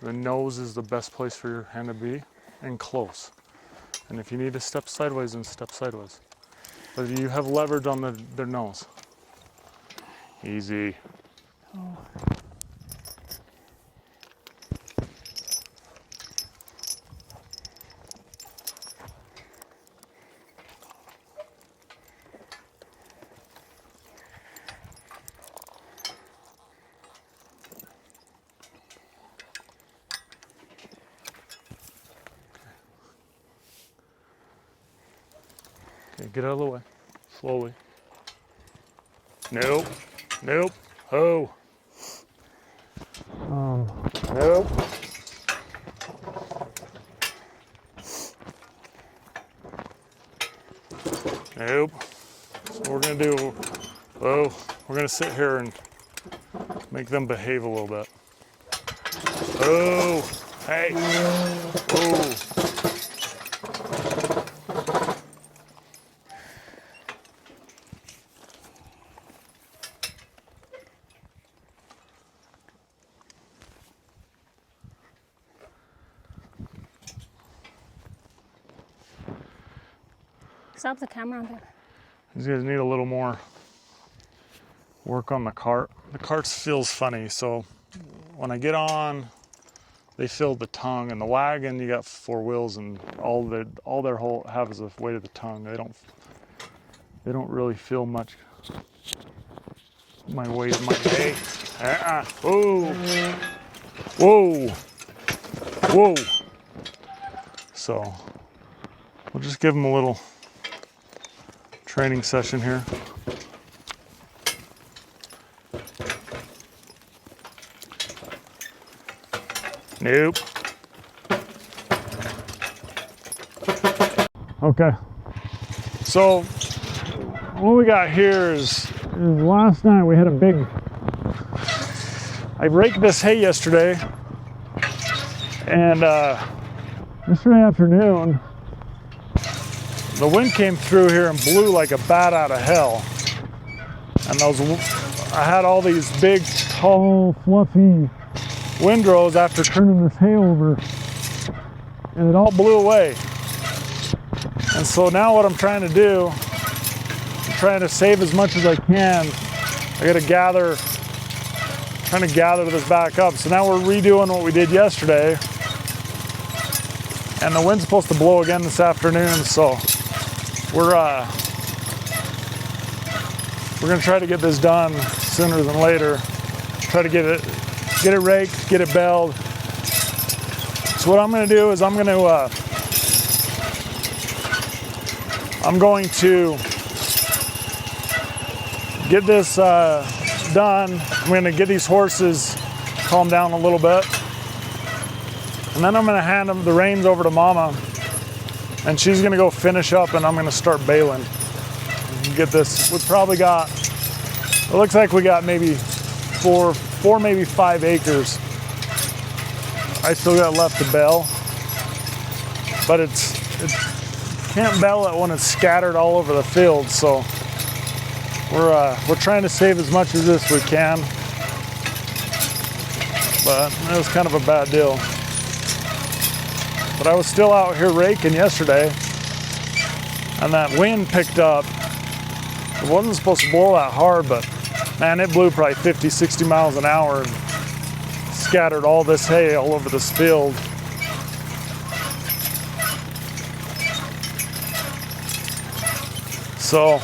B: The nose is the best place for your hand to be, and close. And if you need to step sideways, then step sideways. But you have leverage on their nose. Easy.
A: Oh.
B: Okay, get out of the way. Slowly. Nope. Nope. Oh. Nope. Nope. So what we're gonna do, we're gonna sit here and make them behave a little bit. Oh, hey. Oh.
A: Stop the camera on there.
B: These guys need a little more work on the cart. The cart feels funny, so when I get on, they feel the tongue, and the wagon, you got 4 wheels, and all their whole have is the weight of the tongue. They don't really feel much my weight of my hay. Oh, whoa, whoa. So we'll just give them a little training session here. Nope. Okay. So what we got here is last night we had a big, I raked this hay yesterday, and yesterday afternoon the wind came through here and blew like a bat out of hell. And I had all these big, tall, fluffy windrows after turning this hay over, and it all blew away. And so now what I'm trying to do, I'm trying to save as much as I can. I gotta gather trying to gather this back up. So now we're redoing what we did yesterday. And the wind's supposed to blow again this afternoon, so we're gonna try to get this done sooner than later. Try to get it raked, get it baled. So what I'm gonna do is I'm going to get this done. I'm gonna get these horses calm down a little bit. And then I'm gonna hand them the reins over to Mama, and she's gonna go finish up, and I'm gonna start baling. Get this, we've probably got, it looks like we got maybe four, maybe 5 acres. I still got left to bale, but it can't bale it when it's scattered all over the field, so we're trying to save as much of this we can, but it was kind of a bad deal. But I was still out here raking yesterday, and that wind picked up. It wasn't supposed to blow that hard, but man, it blew probably 50, 60 miles an hour and scattered all this hay all over this field. So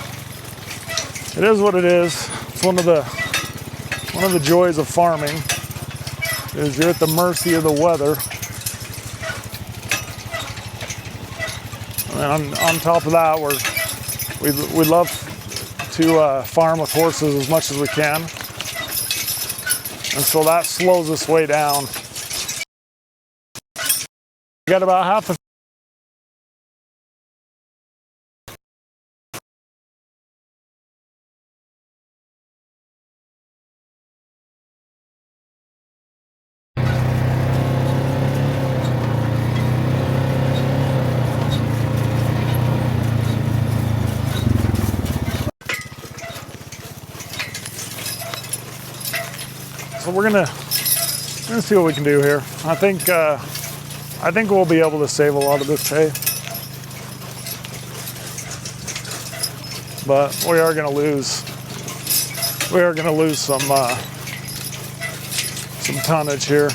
B: it is what it is. It's one of the joys of farming, is you're at the mercy of the weather. And on top of that, we love to farm with horses as much as we can, and so that slows us way down. We got about half a So we're gonna see what we can do here. I think we'll be able to save a lot of this hay, but we are gonna lose some tonnage here.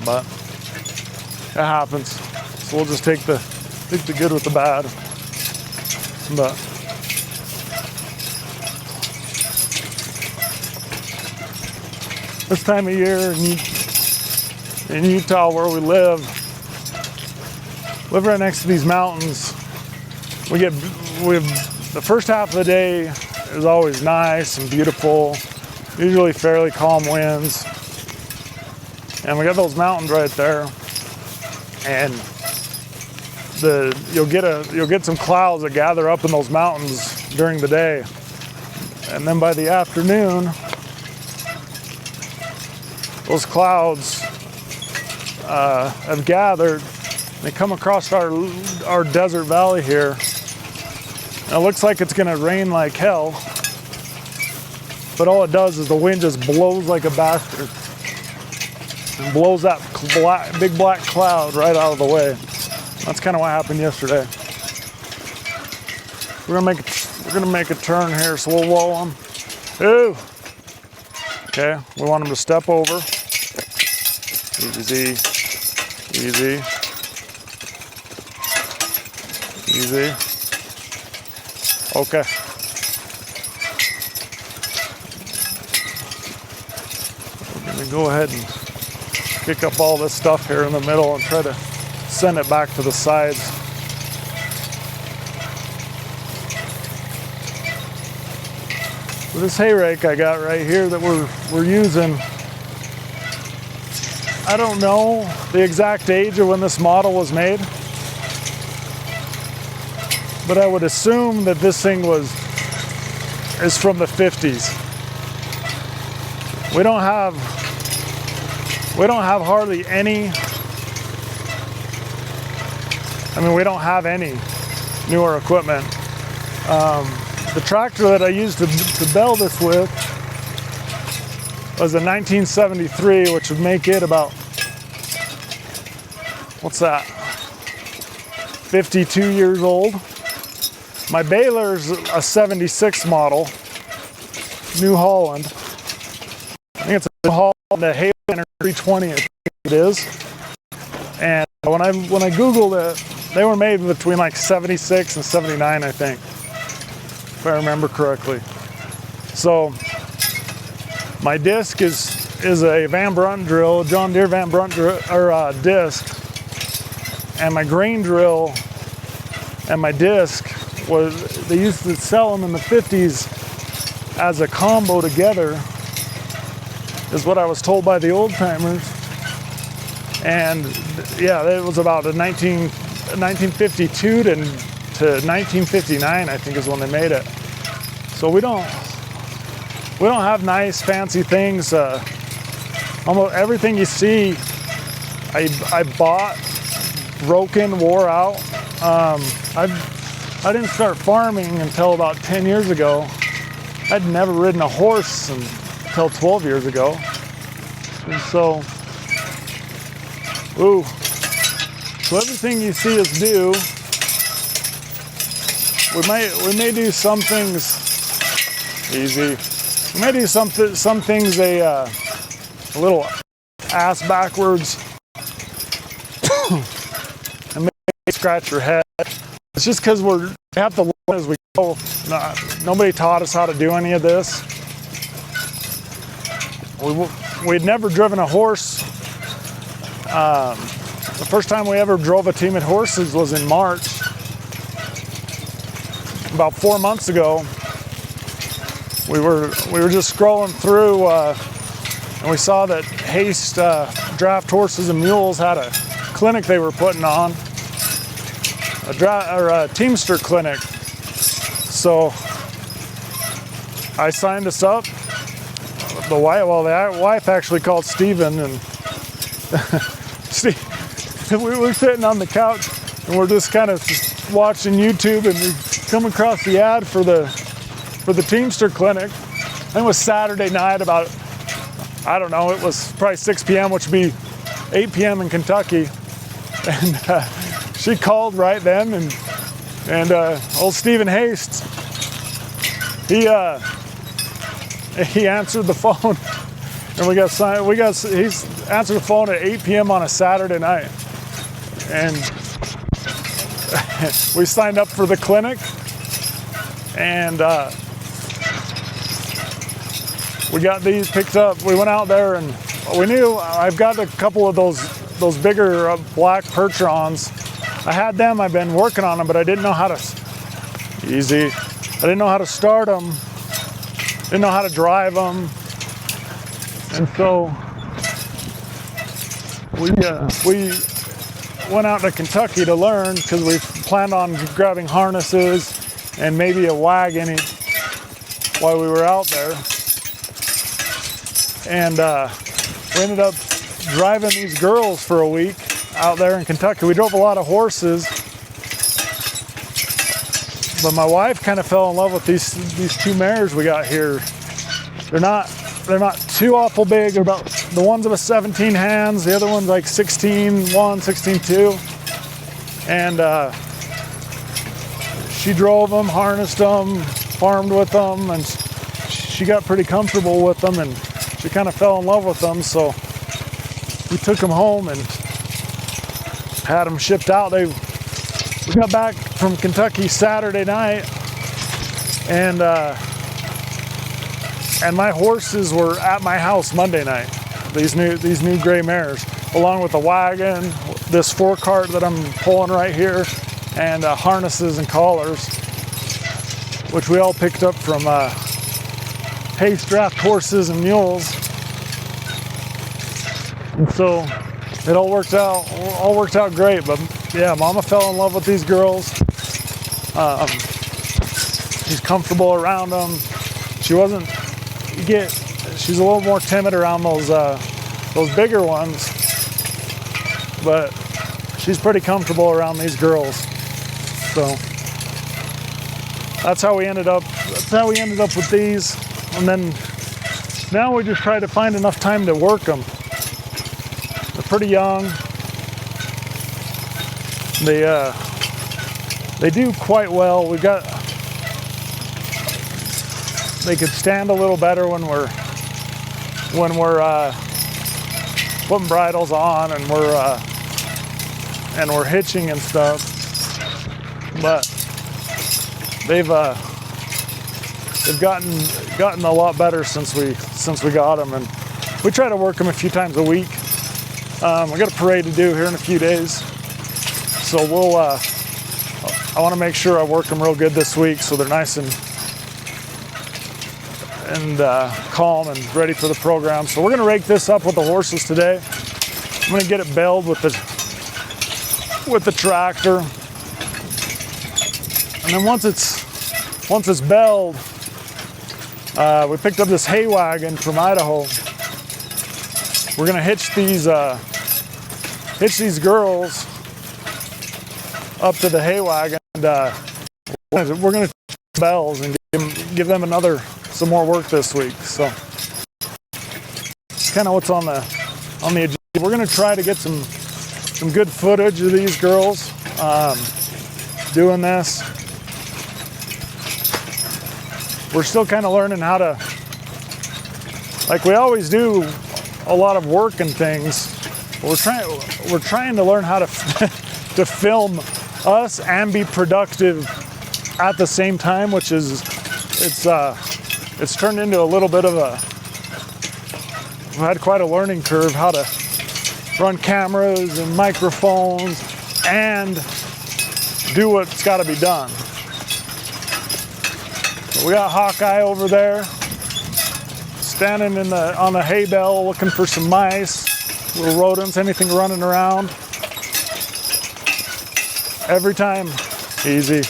B: But it happens. So we'll just take the good with the bad. But this time of year in Utah, where we live right next to these mountains, we have the first half of the day is always nice and beautiful, usually fairly calm winds, and we got those mountains right there, and you'll get some clouds that gather up in those mountains during the day, and then by the afternoon, those clouds have gathered. They come across our desert valley here. And it looks like it's gonna rain like hell, but all it does is the wind just blows like a bastard and blows that big black cloud right out of the way. That's kind of what happened yesterday. We're gonna make a turn here, so we'll wall them. Ooh. Okay, we want them to step over. Easy, easy, easy. Okay. We're gonna go ahead and pick up all this stuff here in the middle and try to send it back to the sides. With this hay rake I got right here that we're using, I don't know the exact age of when this model was made, but I would assume that this thing is from the 50s. We don't have hardly any, we don't have any newer equipment. The tractor that I used to bale this with was a 1973, which would make it about, what's that, 52 years old. My baler's a 76 model, New Holland. haul the Hayday 320, I think it is. And when I Googled it, they were made between like 76 and 79, I think, if I remember correctly. So my disc is a Van Brunt drill, John Deere Van Brunt drill, or disc, and my grain drill and my disc they used to sell them in the 50s as a combo together, is what I was told by the old timers. And yeah, it was about 1952 to 1959, I think, is when they made it. So we don't have nice fancy things. Almost everything you see, I bought, broken, wore out. I didn't start farming until about 10 years ago. I'd never ridden a horse until 12 years ago. And so everything you see us do, we may do some things easy. We may do some things a little ass backwards and maybe scratch your head. It's just because we have to learn as we go. Nobody taught us how to do any of this. We'd never driven a horse. The first time we ever drove a team of horses was in March, about 4 months ago. We were just scrolling through, and we saw that Haste Draft Horses and Mules had a clinic they were putting on, a Teamster clinic. So I signed us up. The wife actually called Steven, and we were sitting on the couch and we're just kind of watching YouTube, and we come across the ad for the Teamster clinic. And it was Saturday night, about, I don't know, it was probably 6 p.m., which would be 8 p.m. in Kentucky. And she called right then, and old Stephen Haste, he answered the phone, and he answered the phone at 8 p.m. on a Saturday night. And we signed up for the clinic, and we got these picked up. We went out there, and we knew I've got a couple of those bigger black Percherons. I had them. I've been working on them, but I didn't know how to I didn't know how to start them. Didn't know how to drive them, and so we went out to Kentucky to learn, because we planned on grabbing harnesses and maybe a wagon while we were out there. And we ended up driving these girls for a week out there in Kentucky. We drove a lot of horses, but my wife kind of fell in love with these two mares we got here. They're not too awful big. They're about, the one's about 17 hands, the other one's like 16-1, 16-2. And she drove them, harnessed them, farmed with them, and she got pretty comfortable with them, and she kind of fell in love with them. So we took them home and had them shipped out. We got back from Kentucky Saturday night, and my horses were at my house Monday night. These new gray mares, along with the wagon, this 4-cart that I'm pulling right here, and harnesses and collars, which we all picked up from Haste Draft Horses and Mules. And so it all worked out great. But yeah, Mama fell in love with these girls. She's comfortable around them. She's a little more timid around those bigger ones, but she's pretty comfortable around these girls. So that's how we ended up with these. And then now we just try to find enough time to work them. They're pretty young. They do quite well. They could stand a little better when when we're putting bridles on and we're hitching and stuff. But they've gotten a lot better since we got them, and we try to work them a few times a week. I got a parade to do here in a few days, so I want to make sure I work them real good this week so they're nice and calm and ready for the program. So we're going to rake this up with the horses today. I'm going to get it baled with the tractor, and then once it's baled, we picked up this hay wagon from Idaho. We're going to hitch these girls up to the hay wagon, and we're going to bells and give them some more work this week. So kind of what's on the agenda. We're going to try to get some good footage of these girls doing this. We're still kind of learning how to, like we always do, a lot of work and things. We're trying to learn how to to film us and be productive at the same time, which is it's turned into a little bit of we've had quite a learning curve how to run cameras and microphones and do what's got to be done. So we got Hawkeye over there standing on the hay bale looking for some mice, little rodents, anything running around. Every time, easy.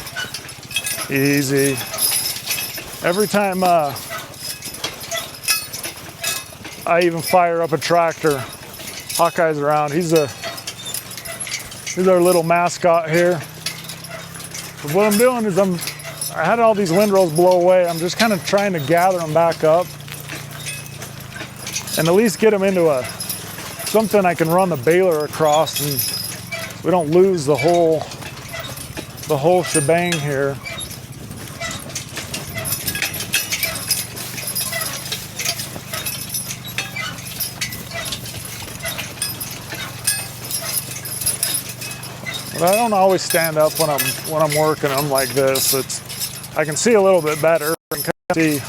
B: Every time I even fire up a tractor, Hawkeye's around. He's our little mascot here. But what I'm doing is I had all these windrows blow away. I'm just kind of trying to gather them back up and at least get them into something I can run the baler across, and we don't lose the whole shebang here. But I don't always stand up when I'm working them like this. I can see a little bit better and kind of see.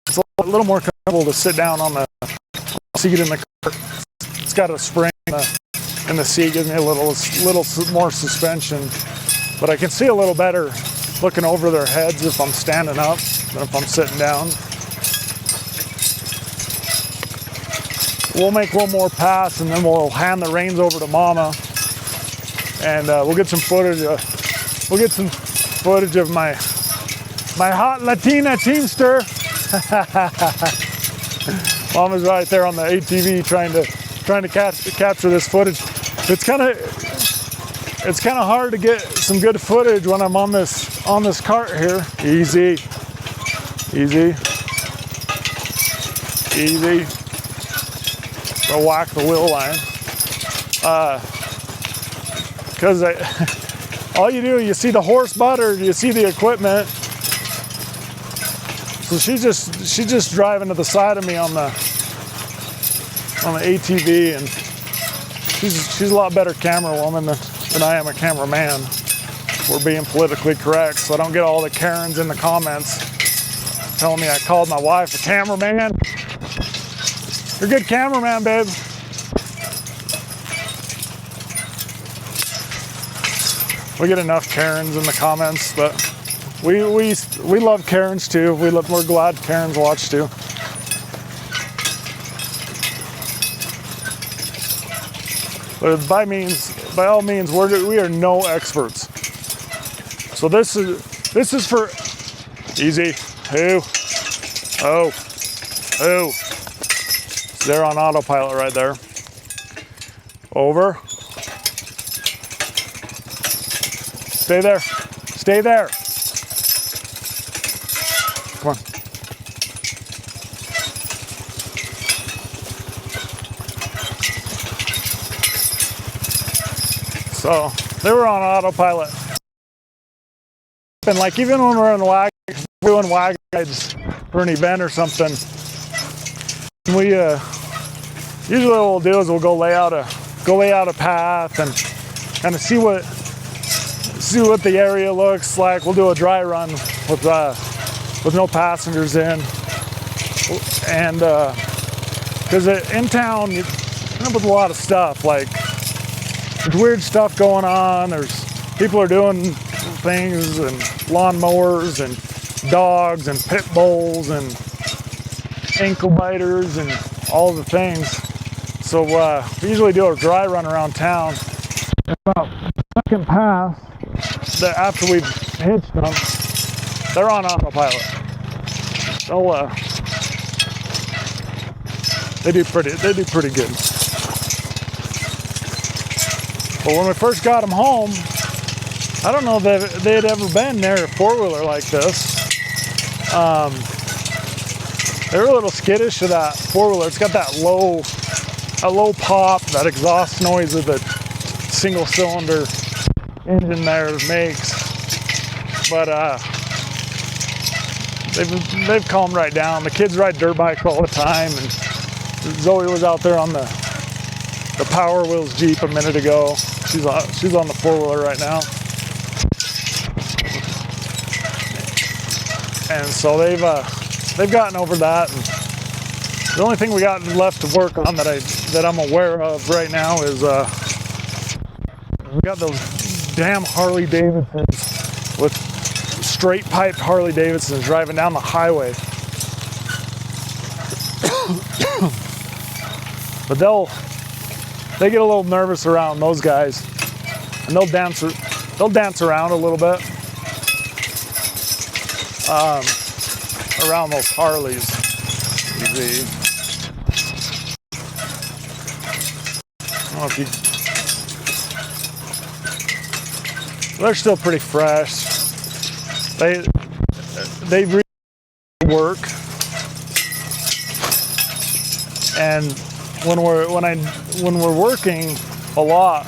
B: It's a little more comfortable to sit down on the seat in the cart. It's got a spring in the seat, gives me a little more suspension. But I can see a little better looking over their heads if I'm standing up than if I'm sitting down. We'll make one more pass and then we'll hand the reins over to Mama, and we'll get some footage. Of my hot Latina teamster. Mama's right there on the ATV trying to capture this footage. It's kind of hard to get some good footage when I'm on this cart here. Easy. I'll whack the wheel line. Because all you do, you see the horse butt or you see the equipment. So she's just driving to the side of me on the ATV, and she's a lot better camera woman than I am a cameraman. We're being politically correct, so I don't get all the Karens in the comments telling me I called my wife a cameraman. You're a good cameraman, babe. We get enough Karens in the comments, but we love Karens too. We're glad Karens watch too. But by all means, we are no experts. So this is for easy. Oh. They're on autopilot right there. Over. Stay there. Come on. So they were on autopilot. And like even when we're in doing wagon rides for an event or something, We usually what we'll do is we'll go lay out a path and kind of see what the area looks like. We'll do a dry run with no passengers in, and because in town you end up with a lot of stuff, like there's weird stuff going on. There's people are doing things, and lawnmowers and dogs and pit bulls and ankle biters and all the things. So we usually do a dry run around town. About the second pass, that after we've hitched them, they're on autopilot. They do pretty good. But when we first got them home, I don't know if they had ever been near a four-wheeler like this. They were a little skittish to that four-wheeler. It's got that low pop, that exhaust noise of the single-cylinder engine there makes. But they've calmed right down. The kids ride dirt bikes all the time, and Zoe was out there on the Power Wheels Jeep a minute ago. She's on the four-wheeler right now. And so they've gotten over that. And the only thing we got left to work on that I'm aware of right now is we got those damn Harley Davidsons with straight piped Harley Davidsons driving down the highway. But they get a little nervous around those guys, and they'll dance around a little bit around those Harleys. Easy. I don't know if they're still pretty fresh. They really work, and when we're working a lot,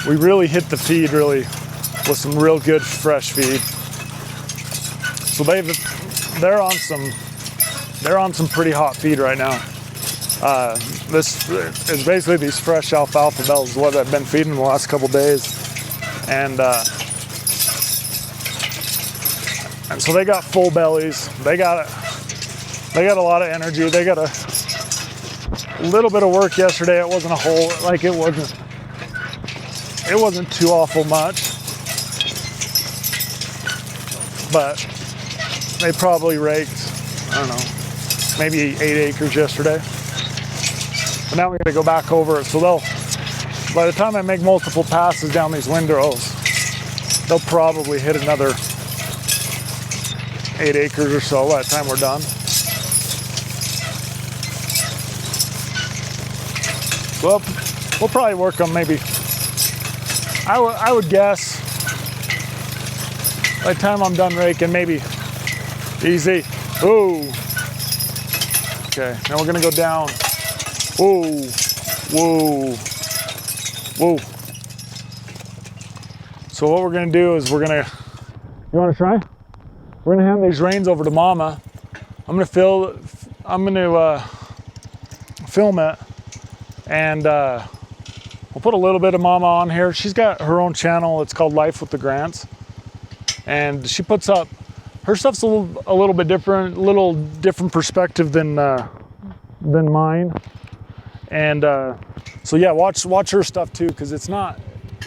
B: we really hit the feed with some real good fresh feed. So they're on some pretty hot feed right now. This is basically these fresh alfalfa bells, what I've been feeding the last couple days, and so they got full bellies. They got a lot of energy. They got a little bit of work yesterday. It wasn't it wasn't too awful much, but they probably raked, I don't know, maybe 8 acres yesterday. But now we got to go back over it. So by the time I make multiple passes down these windrows, they'll probably hit another 8 acres or so by the time we're done. Well, we'll probably work on maybe, I would guess, by the time I'm done raking, maybe easy. Ooh. Okay, now we're gonna go down. Whoa, whoa, whoa. So what we're gonna do is you wanna try? We're gonna hand these reins over to Mama. I'm gonna film it, and we'll put a little bit of Mama on here. She's got her own channel. It's called Life with the Grants, and she puts up her stuff's a little bit different, little different perspective than mine. And so yeah, watch her stuff too, because it's not.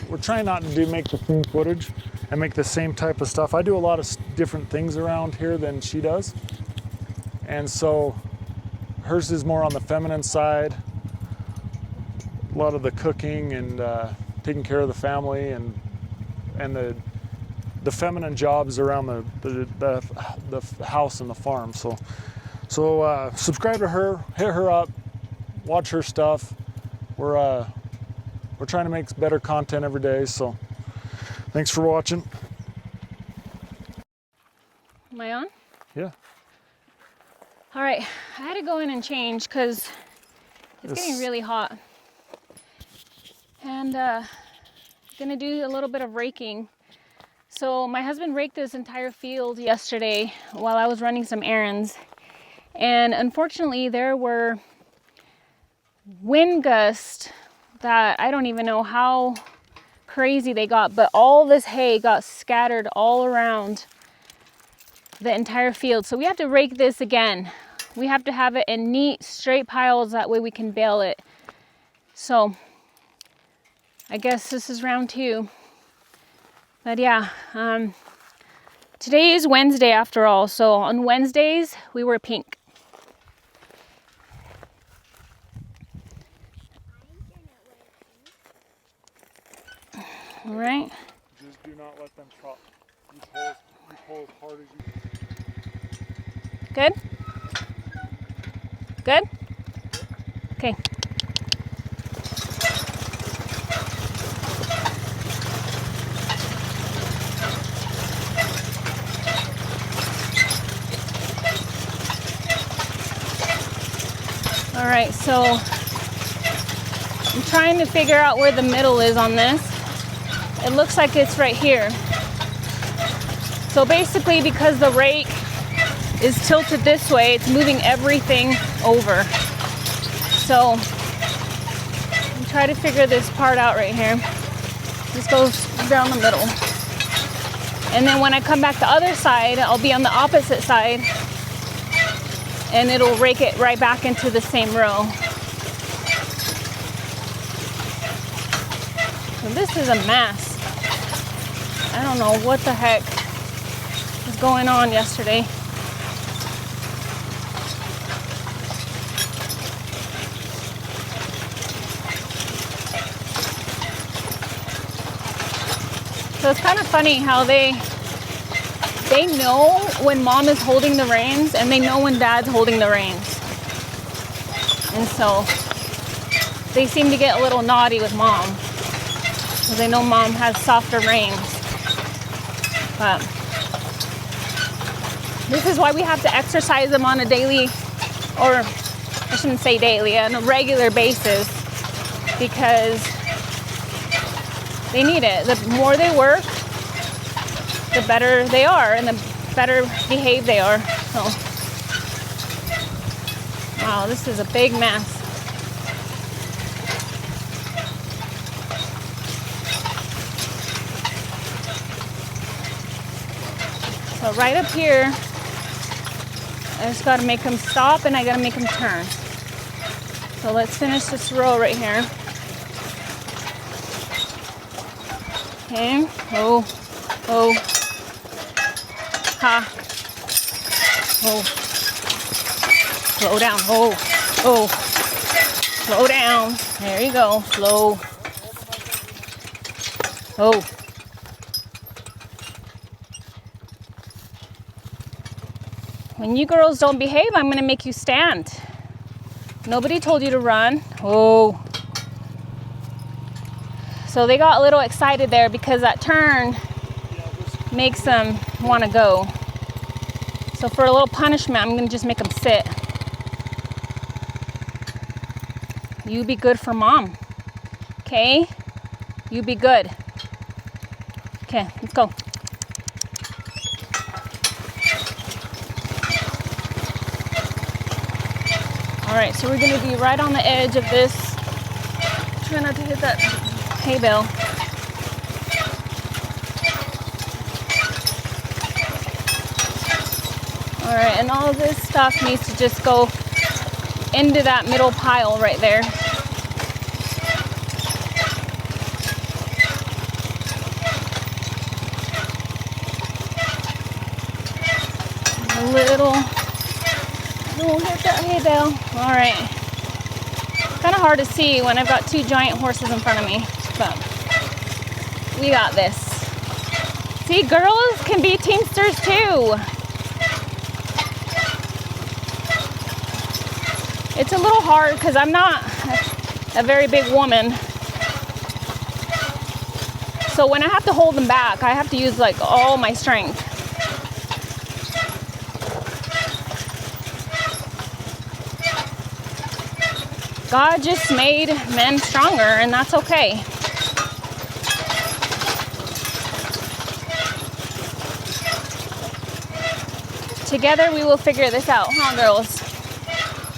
B: We're trying not to make the same footage and make the same type of stuff. I do a lot of different things around here than she does, and so hers is more on the feminine side. A lot of the cooking and taking care of the family and the feminine jobs around the house and the farm. So subscribe to her, hit her up, watch her stuff. We're trying to make better content every day. So thanks for watching.
A: Am I on?
B: Yeah.
A: All right, I had to go in and change because it's getting really hot. And gonna do a little bit of raking. So my husband raked this entire field yesterday while I was running some errands, And unfortunately, there were wind gusts that I don't even know how crazy they got, but all this hay got scattered all around the entire field. So we have to rake this again. We have to have it in neat, straight piles. That way we can bale it. So I guess this is round 2. But yeah, today is Wednesday after all. So on Wednesdays, we wear pink. All right.
B: Just do not let them chop. You pull as hard as you
A: Good? Good? Okay. All right, so I'm trying to figure out where the middle is on this. It looks like it's right here. So basically, because the rake is tilted this way, it's moving everything over. So I'm trying to figure this part out right here. This goes down the middle. And then when I come back the other side, I'll be on the opposite side and it'll rake it right back into the same row. So this is a mess. I don't know what the heck was going on yesterday. So it's kind of funny how they know when mom is holding the reins and they know when dad's holding the reins. And so they seem to get a little naughty with mom because they know mom has softer reins. But this is why we have to exercise them on a daily, or I shouldn't say daily, on a regular basis, because they need it. The more they work, the better they are and the better behaved they are. So, wow, this is a big mess. So right up here, I just got to make them stop and I got to make them turn. So let's finish this row right here. Okay. Oh. Oh. Ha. Oh. Slow down. Oh. Oh. Slow down. There you go. Slow. Oh. When you girls don't behave, I'm going to make you stand. Nobody told you to run. Oh. So they got a little excited there because that turn makes them want to go. So for a little punishment, I'm going to just make them sit. You be good for mom. Okay? You be good. Okay, let's go. All right, so we're going to be right on the edge of this. Try not to hit that hay bale. All right, and all of this stuff needs to just go into that middle pile right there. A little, don't hit that hay bale. All right. Kind of hard to see when I've got 2 giant horses in front of me, but we got this. See, girls can be teamsters too. It's a little hard because I'm not a very big woman. So when I have to hold them back, I have to use like all my strength. God just made men stronger, and that's okay. Together we will figure this out, huh, girls?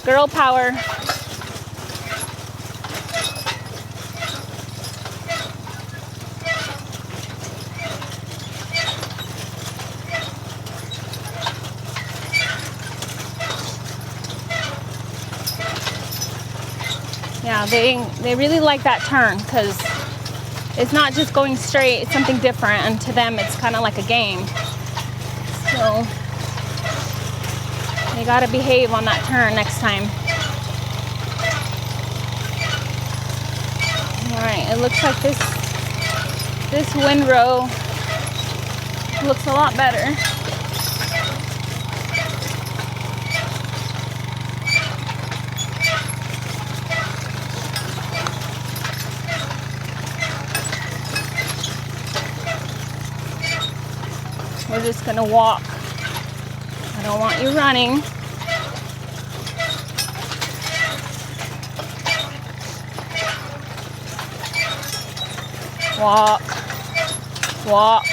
A: Girl power. Yeah, they really like that turn because it's not just going straight, it's something different, and to them it's kind of like a game. So they gotta behave on that turn next time. All right, it looks like this windrow looks a lot better. We're just gonna walk. I don't want you running. Walk, walk,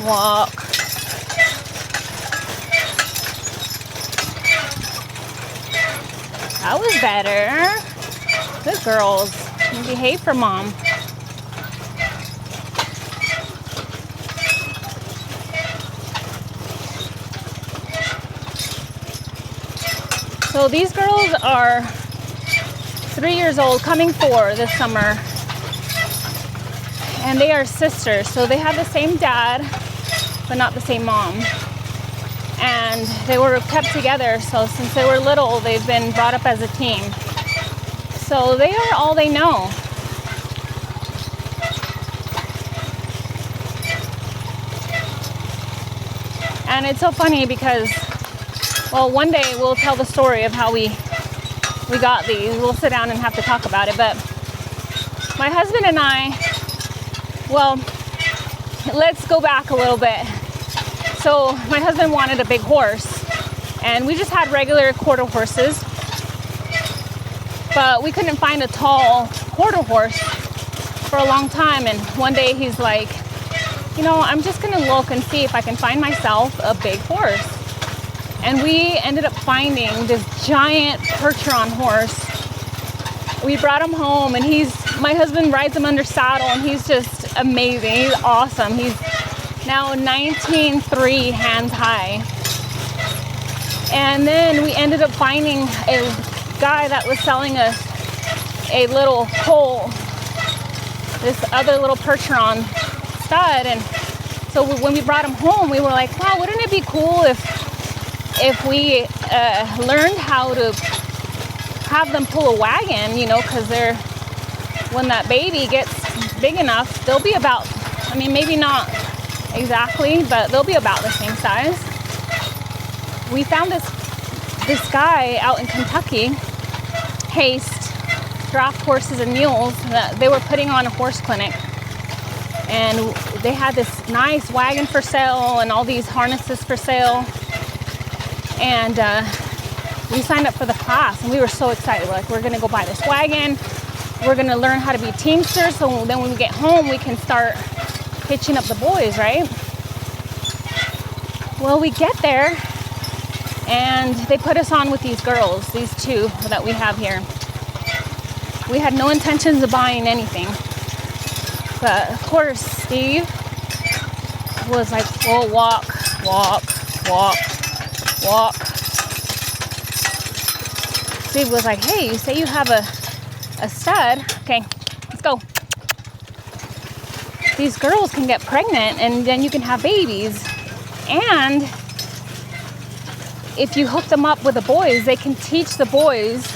A: walk. That was better. Good girls. You behave for mom. So these girls are 3 years old, coming 4 this summer. And they are sisters, so they have the same dad, but not the same mom. And they were kept together, so since they were little, they've been brought up as a team. So they are all they know. And it's so funny because, well, one day we'll tell the story of how we got these. We'll sit down and have to talk about it. But my husband and I, well, let's go back a little bit. So my husband wanted a big horse, and we just had regular quarter horses, but we couldn't find a tall quarter horse for a long time. And one day he's like, you know, I'm just gonna look and see if I can find myself a big horse. And we ended up finding this giant Percheron horse. We brought him home, and my husband rides him under saddle, and he's just amazing. He's awesome. He's now 19.3 hands high. And then we ended up finding a guy that was selling us a little colt, this other little Percheron stud. And so when we brought him home, we were like, wow, wouldn't it be cool if we learned how to have them pull a wagon, you know, because when that baby gets big enough, they'll be about, I mean, maybe not exactly, but they'll be about the same size. We found this guy out in Kentucky, Haste, draft horses and mules, that they were putting on a horse clinic. And they had this nice wagon for sale and all these harnesses for sale. And we signed up for the class, and we were so excited. We're like, we're gonna go buy this wagon. We're gonna learn how to be teamsters, so then when we get home, we can start hitching up the boys, right? Well, we get there, and they put us on with these girls, these 2 that we have here. We had no intentions of buying anything. But of course, Steve was like, well, walk, walk, walk, walk. Steve was like, hey, you say you have a stud. Okay, let's go. These girls can get pregnant, and then you can have babies. And if you hook them up with the boys, they can teach the boys,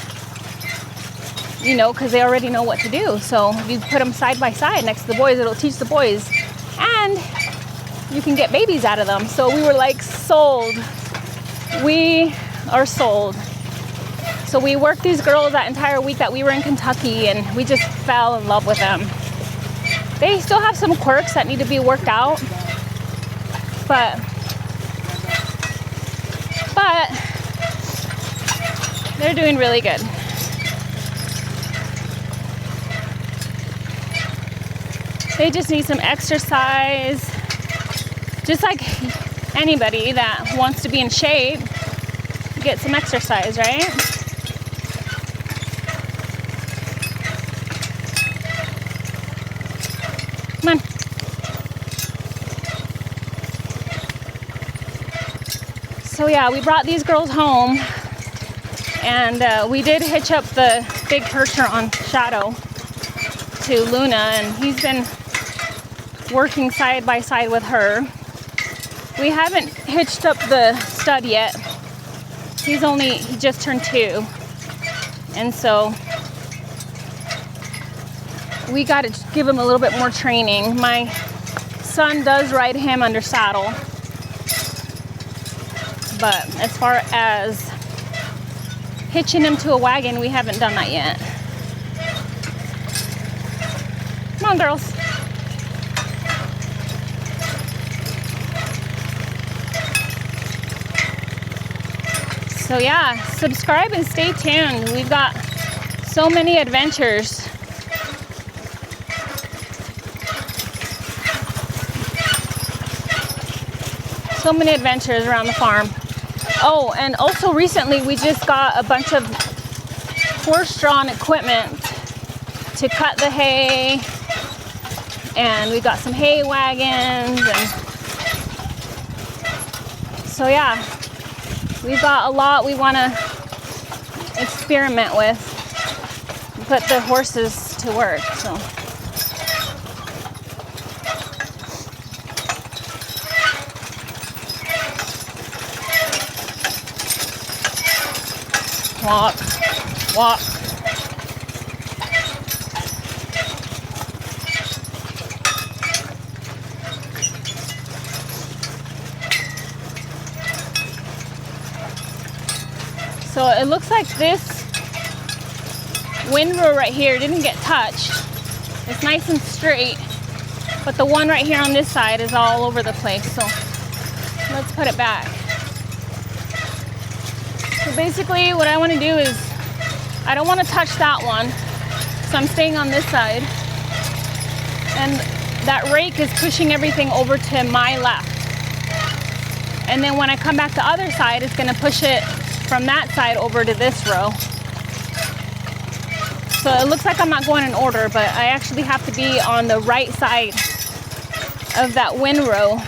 A: you know, because they already know what to do. So if you put them side by side next to the boys, it'll teach the boys, and you can get babies out of them. So we were like, sold. We are sold. So we worked these girls that entire week that we were in Kentucky, and we just fell in love with them. They still have some quirks that need to be worked out, but they're doing really good. They just need some exercise, just like anybody that wants to be in shape. get some exercise, right? Come on. So yeah, we brought these girls home, and we did hitch up the big Percheron Shadow to Luna, and he's been working side by side with her. We haven't hitched up the stud yet. He just turned 2. And so we got to give him a little bit more training. My son does ride him under saddle. But as far as hitching him to a wagon, we haven't done that yet. Come on, girls. So yeah, subscribe and stay tuned. We've got so many adventures. So many adventures around the farm. Oh, and also recently we just got a bunch of horse-drawn equipment to cut the hay, and we got some hay wagons, and so yeah, we've got a lot we want to experiment with, put the horses to work. So walk, walk. So it looks like this windrow right here didn't get touched. It's nice and straight, but the one right here on this side is all over the place. So let's put it back. So basically what I want to do is, I don't want to touch that one, so I'm staying on this side. And that rake is pushing everything over to my left. And then when I come back to the other side, it's going to push it from that side over to this row. So it looks like I'm not going in order, but I actually have to be on the right side of that windrow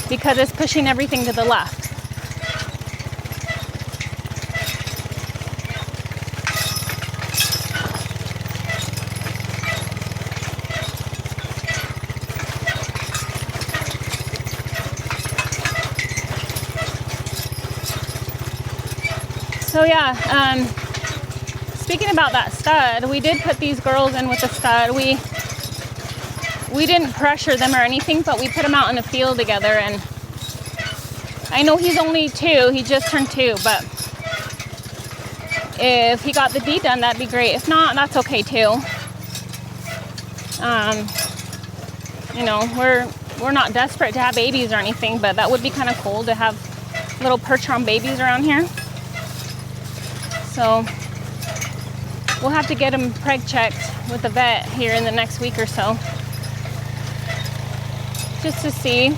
A: because it's pushing everything to the left. So yeah, speaking about that stud, we did put these girls in with the stud. We didn't pressure them or anything, but we put them out in the field together, and I know he's only 2, he just turned 2, but if he got the deed done, that'd be great. If not, that's okay too. You know, we're not desperate to have babies or anything, but that would be kind of cool to have little Percheron babies around here. So we'll have to get him preg checked with the vet here in the next week or so, just to see.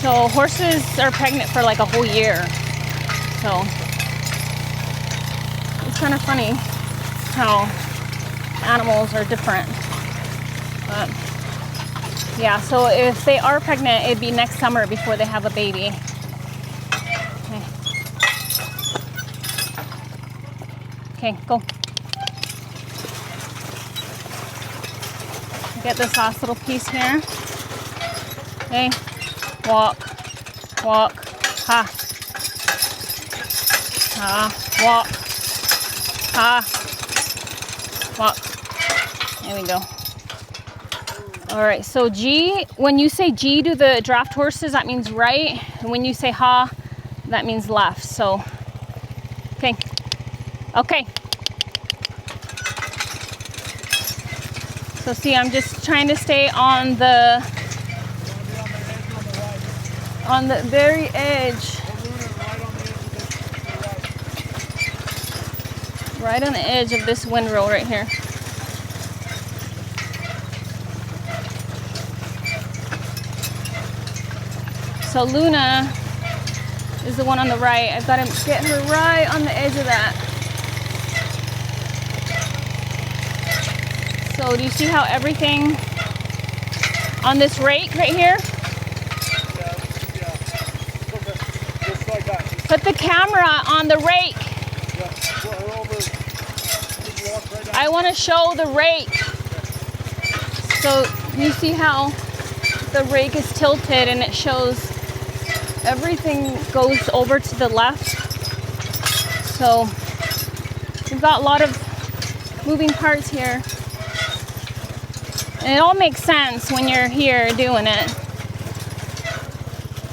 A: So horses are pregnant for like a whole year. So it's kind of funny how animals are different. But yeah, so if they are pregnant, it'd be next summer before they have a baby. Okay, go. Get this last little piece here. Okay, walk, walk, ha, ha, walk, ha, walk. There we go. All right, so G, when you say G to the draft horses, that means right. And when you say ha, that means left. So, okay. Okay. So see, I'm just trying to stay on the very edge. Right on the edge of this windrow right here. So Luna is the one on the right. I've got to get her right on the edge of that. So do you see how everything on this rake right here?
B: Yeah. Just like that.
A: Put the camera on the rake.
B: Yeah, put her over. Walk right down.
A: I want to show the rake. So you see how the rake is tilted and it shows everything goes over to the left. So we've got a lot of moving parts here. And it all makes sense when you're here doing it.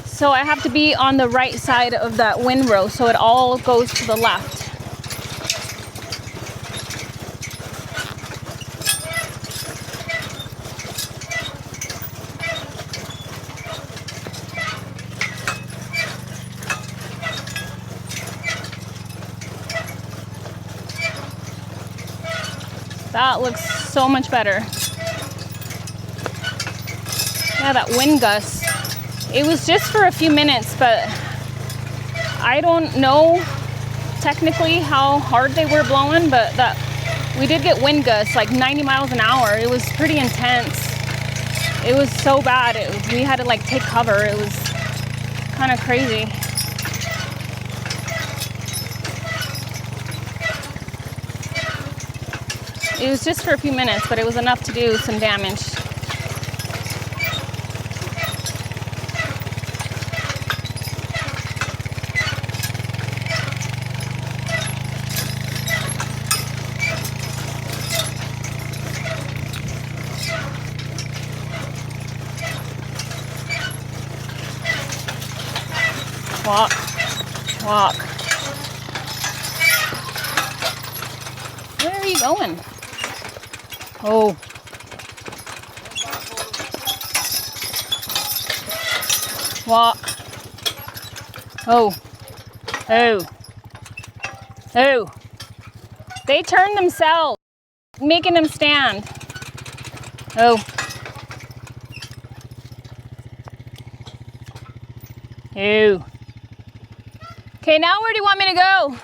A: So I have to be on the right side of that windrow so it all goes to the left. That looks so much better. Yeah, that wind gust. It was just for a few minutes, but I don't know technically how hard they were blowing, but that we did get wind gusts, like 90 miles an hour. It was pretty intense. It was so bad. We had to like take cover. It was kind of crazy. It was just for a few minutes, but it was enough to do some damage. Walk, walk. Where are you going? Oh. Walk. Oh. Oh. Oh. They turn themselves, making them stand. Oh. Oh. Okay, now where do you want me to go?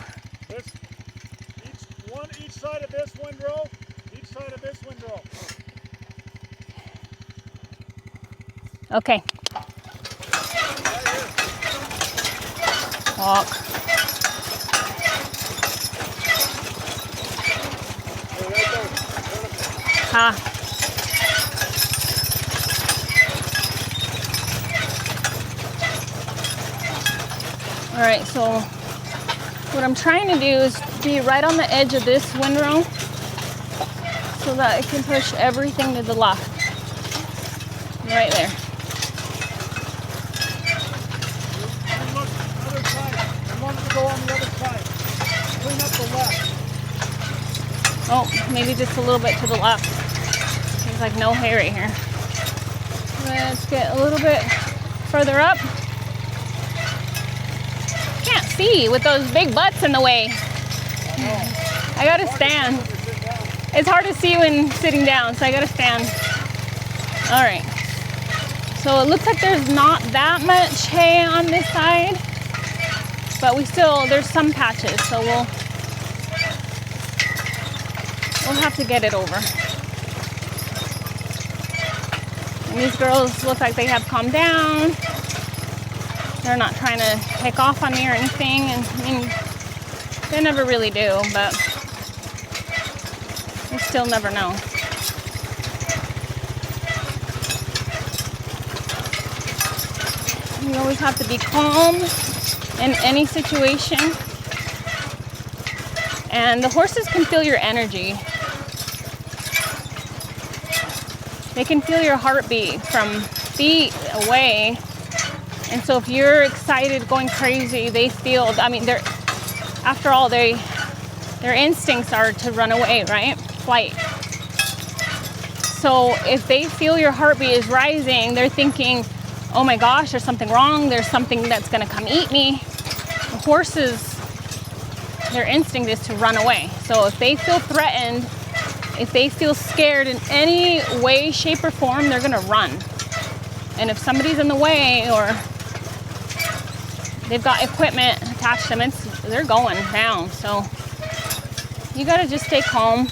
B: Each side of this windrow. Each side of this windrow.
A: Okay.
B: Right here.
A: Walk.
B: Hey, right there.
A: Ha. All right, so what I'm trying to do is be right on the edge of this windrow so that I can push everything to the left. Right there.
B: And look, other side. I want to go on the other side. Clean up the left.
A: Oh, maybe just a little bit to the left. There's like no hay right here. Let's get a little bit further up. Can't see with those big butts in the way. I gotta stand. It's hard to see when sitting down, so I gotta stand. All right. So it looks like there's not that much hay on this side, but there's some patches, so we'll have to get it over. And these girls look like they have calmed down. They're not trying to take off on me or anything, and I mean, they never really do, but you still never know. You always have to be calm in any situation. And the horses can feel your energy. They can feel your heartbeat from feet away. And so if you're excited, going crazy, they feel, I mean, after all, their instincts are to run away, right? Flight. So if they feel your heartbeat is rising, they're thinking, oh my gosh, there's something wrong. There's something that's gonna come eat me. The horses, their instinct is to run away. So if they feel threatened, if they feel scared in any way, shape, or form, they're gonna run. And if somebody's in the way or they've got equipment attached to them. They're going down. So you gotta just stay calm.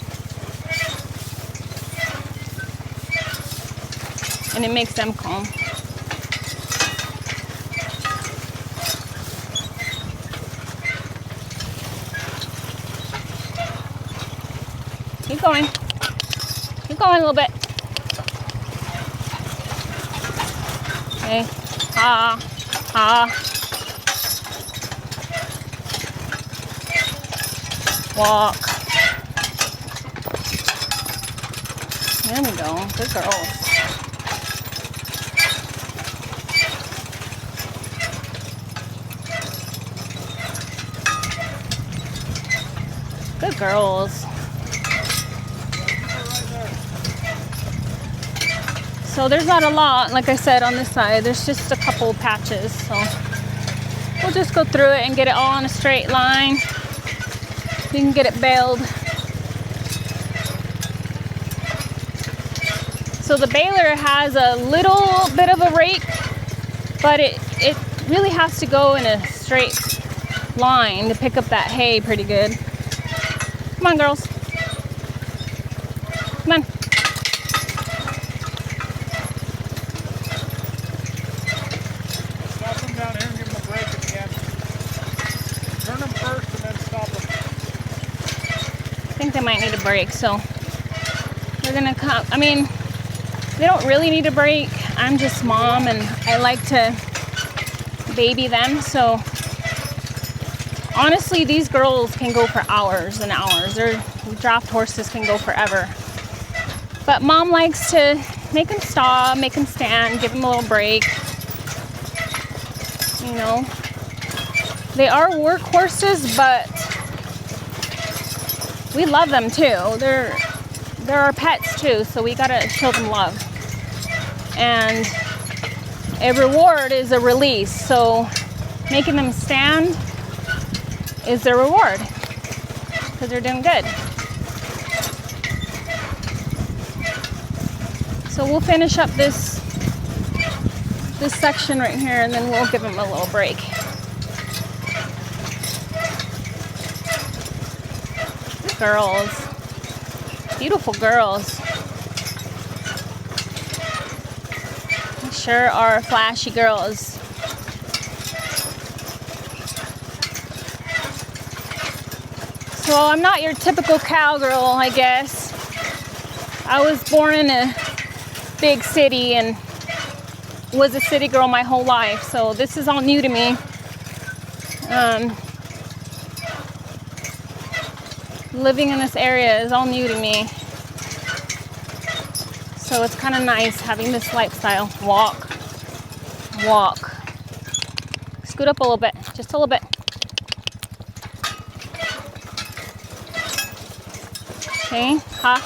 A: And it makes them calm. Keep going. Keep going a little bit. Okay. Ha. Ha. Walk. There we go. Good girls. Good girls. So there's not a lot, like I said, on this side. There's just a couple patches. So we'll just go through it and get it all on a straight line. You can get it baled. So the baler has a little bit of a rake, but it really has to go in a straight line to pick up that hay pretty good. Come on, girls. Come on.
B: Stop them down here and give them a break at the end. Turn them first and then stop them.
A: I think they might need a break, so we're gonna come. I mean, they don't really need a break. I'm just mom and I like to baby them, so honestly, these girls can go for hours and hours. Their draft horses can go forever. But mom likes to make them stop, make them stand, give them a little break. You know, they are work horses, but we love them too. They're our pets too, so we gotta show them love. And a reward is a release, so making them stand is their reward because they're doing good. So we'll finish up this section right here and then we'll give them a little break. Good girls. Beautiful girls. They sure are flashy girls. So I'm not your typical cowgirl, I guess. I was born in a big city and was a city girl my whole life, so this is all new to me. Living in this area is all new to me. So it's kind of nice having this lifestyle. Walk. Walk. Scoot up a little bit, just a little bit. Okay, ha.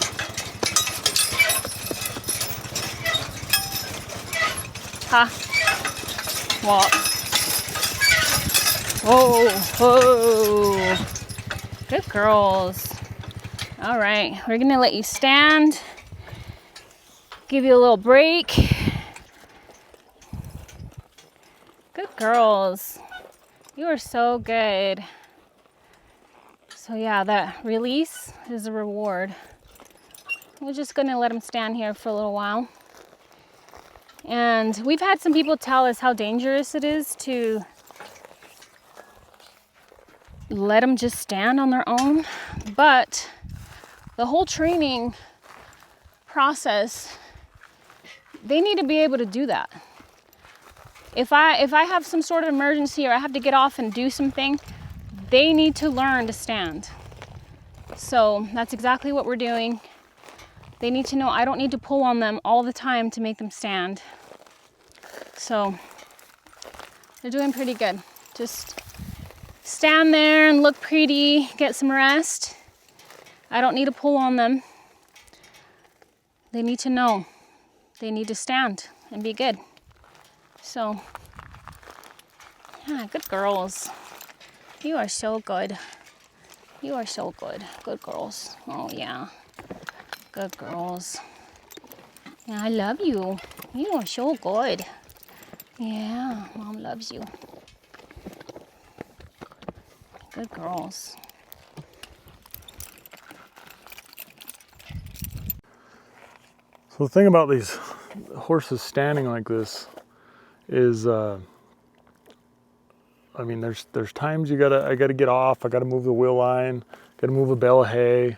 A: Ha. Walk. Whoa, whoa. Good girls. All right, we're gonna let you stand. Give you a little break. Good girls. You are so good. So yeah, that release is a reward. We're just gonna let them stand here for a little while. And we've had some people tell us how dangerous it is to let them just stand on their own. But the whole training process, they need to be able to do that. If I have some sort of emergency or I have to get off and do something, they need to learn to stand. So that's exactly what we're doing. They need to know I don't need to pull on them all the time to make them stand. So they're doing pretty good. Just stand there and look pretty, get some rest. I don't need to pull on them. They need to know. They need to stand and be good. So, yeah, good girls. You are so good. You are so good. Good girls. Oh, yeah. Good girls. Yeah, I love you. You are so good. Yeah, mom loves you. Good girls.
B: So the thing about these horses standing like this is, I mean, there's times I gotta get off, I gotta move the wheel line, gotta move a bale of hay,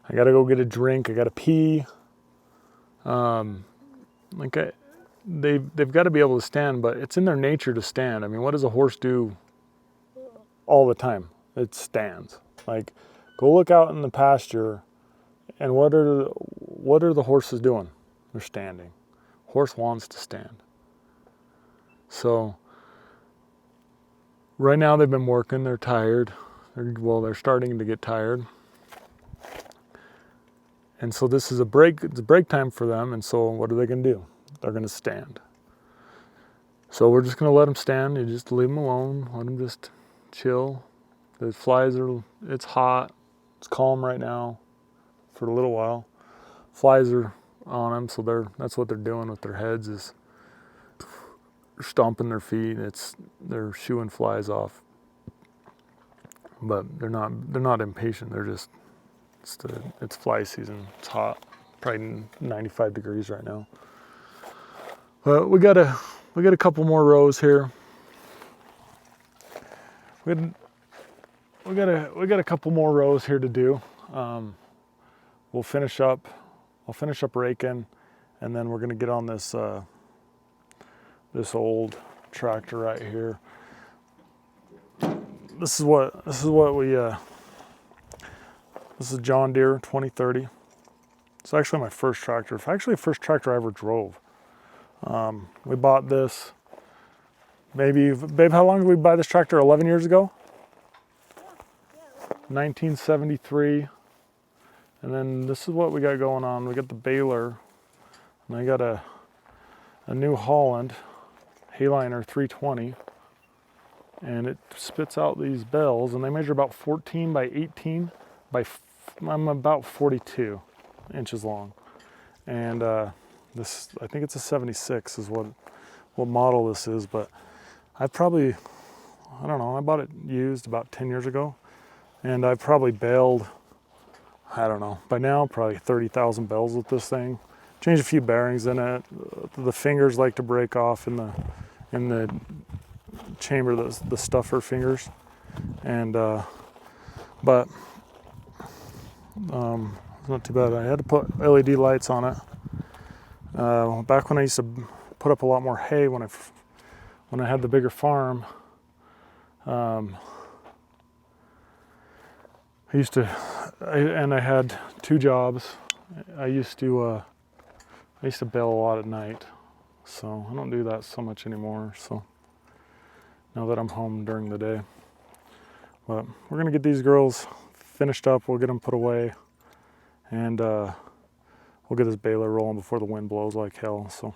B: I gotta go get a drink, I gotta pee. They've got to be able to stand, but it's in their nature to stand. I mean, what does a horse do all the time? It stands. Like, go look out in the pasture, and what are the horses doing? They're standing. Horse wants to stand. So right now they've been working. They're tired. They're starting to get tired. And so this is a break. It's a break time for them. And so what are they going to do? They're going to stand. So we're just going to let them stand. You just leave them alone. Let them just chill. The flies it's hot. It's calm right now for a little while. Flies are on them, so that's what they're doing with their heads, is stomping their feet. They're shooing flies off. But they're not impatient. They're just, it's fly season. It's hot. Probably 95 degrees right now. But we got a couple more rows here. We got a couple more rows here to do. We'll finish up. I'll finish up raking, and then we're gonna get on this this old tractor right here. This is a John Deere 2030. It's actually my first tractor. It's actually the first tractor I ever drove. We bought this, babe, how long did we buy this tractor? 11 years ago? 1973. And then this is what we got going on. We got the baler, and I got a New Holland Hayliner 320, and it spits out these bells, and they measure about 14 by 18 by, I'm about 42 inches long. And this, I think it's a 76 is what model this is, but I don't know, I bought it used about 10 years ago, and I've probably baled, I don't know, by now probably 30,000 bells with this thing. Changed a few bearings in it. The fingers like to break off in the chamber, the stuffer fingers, and but it's not too bad. I had to put LED lights on it. Back when I used to put up a lot more hay when I had the bigger farm, I had two jobs. I used to bail a lot at night, so I don't do that so much anymore. So now that I'm home during the day, but we're gonna get these girls finished up. We'll get them put away, and we'll get this baler rolling before the wind blows like hell. So.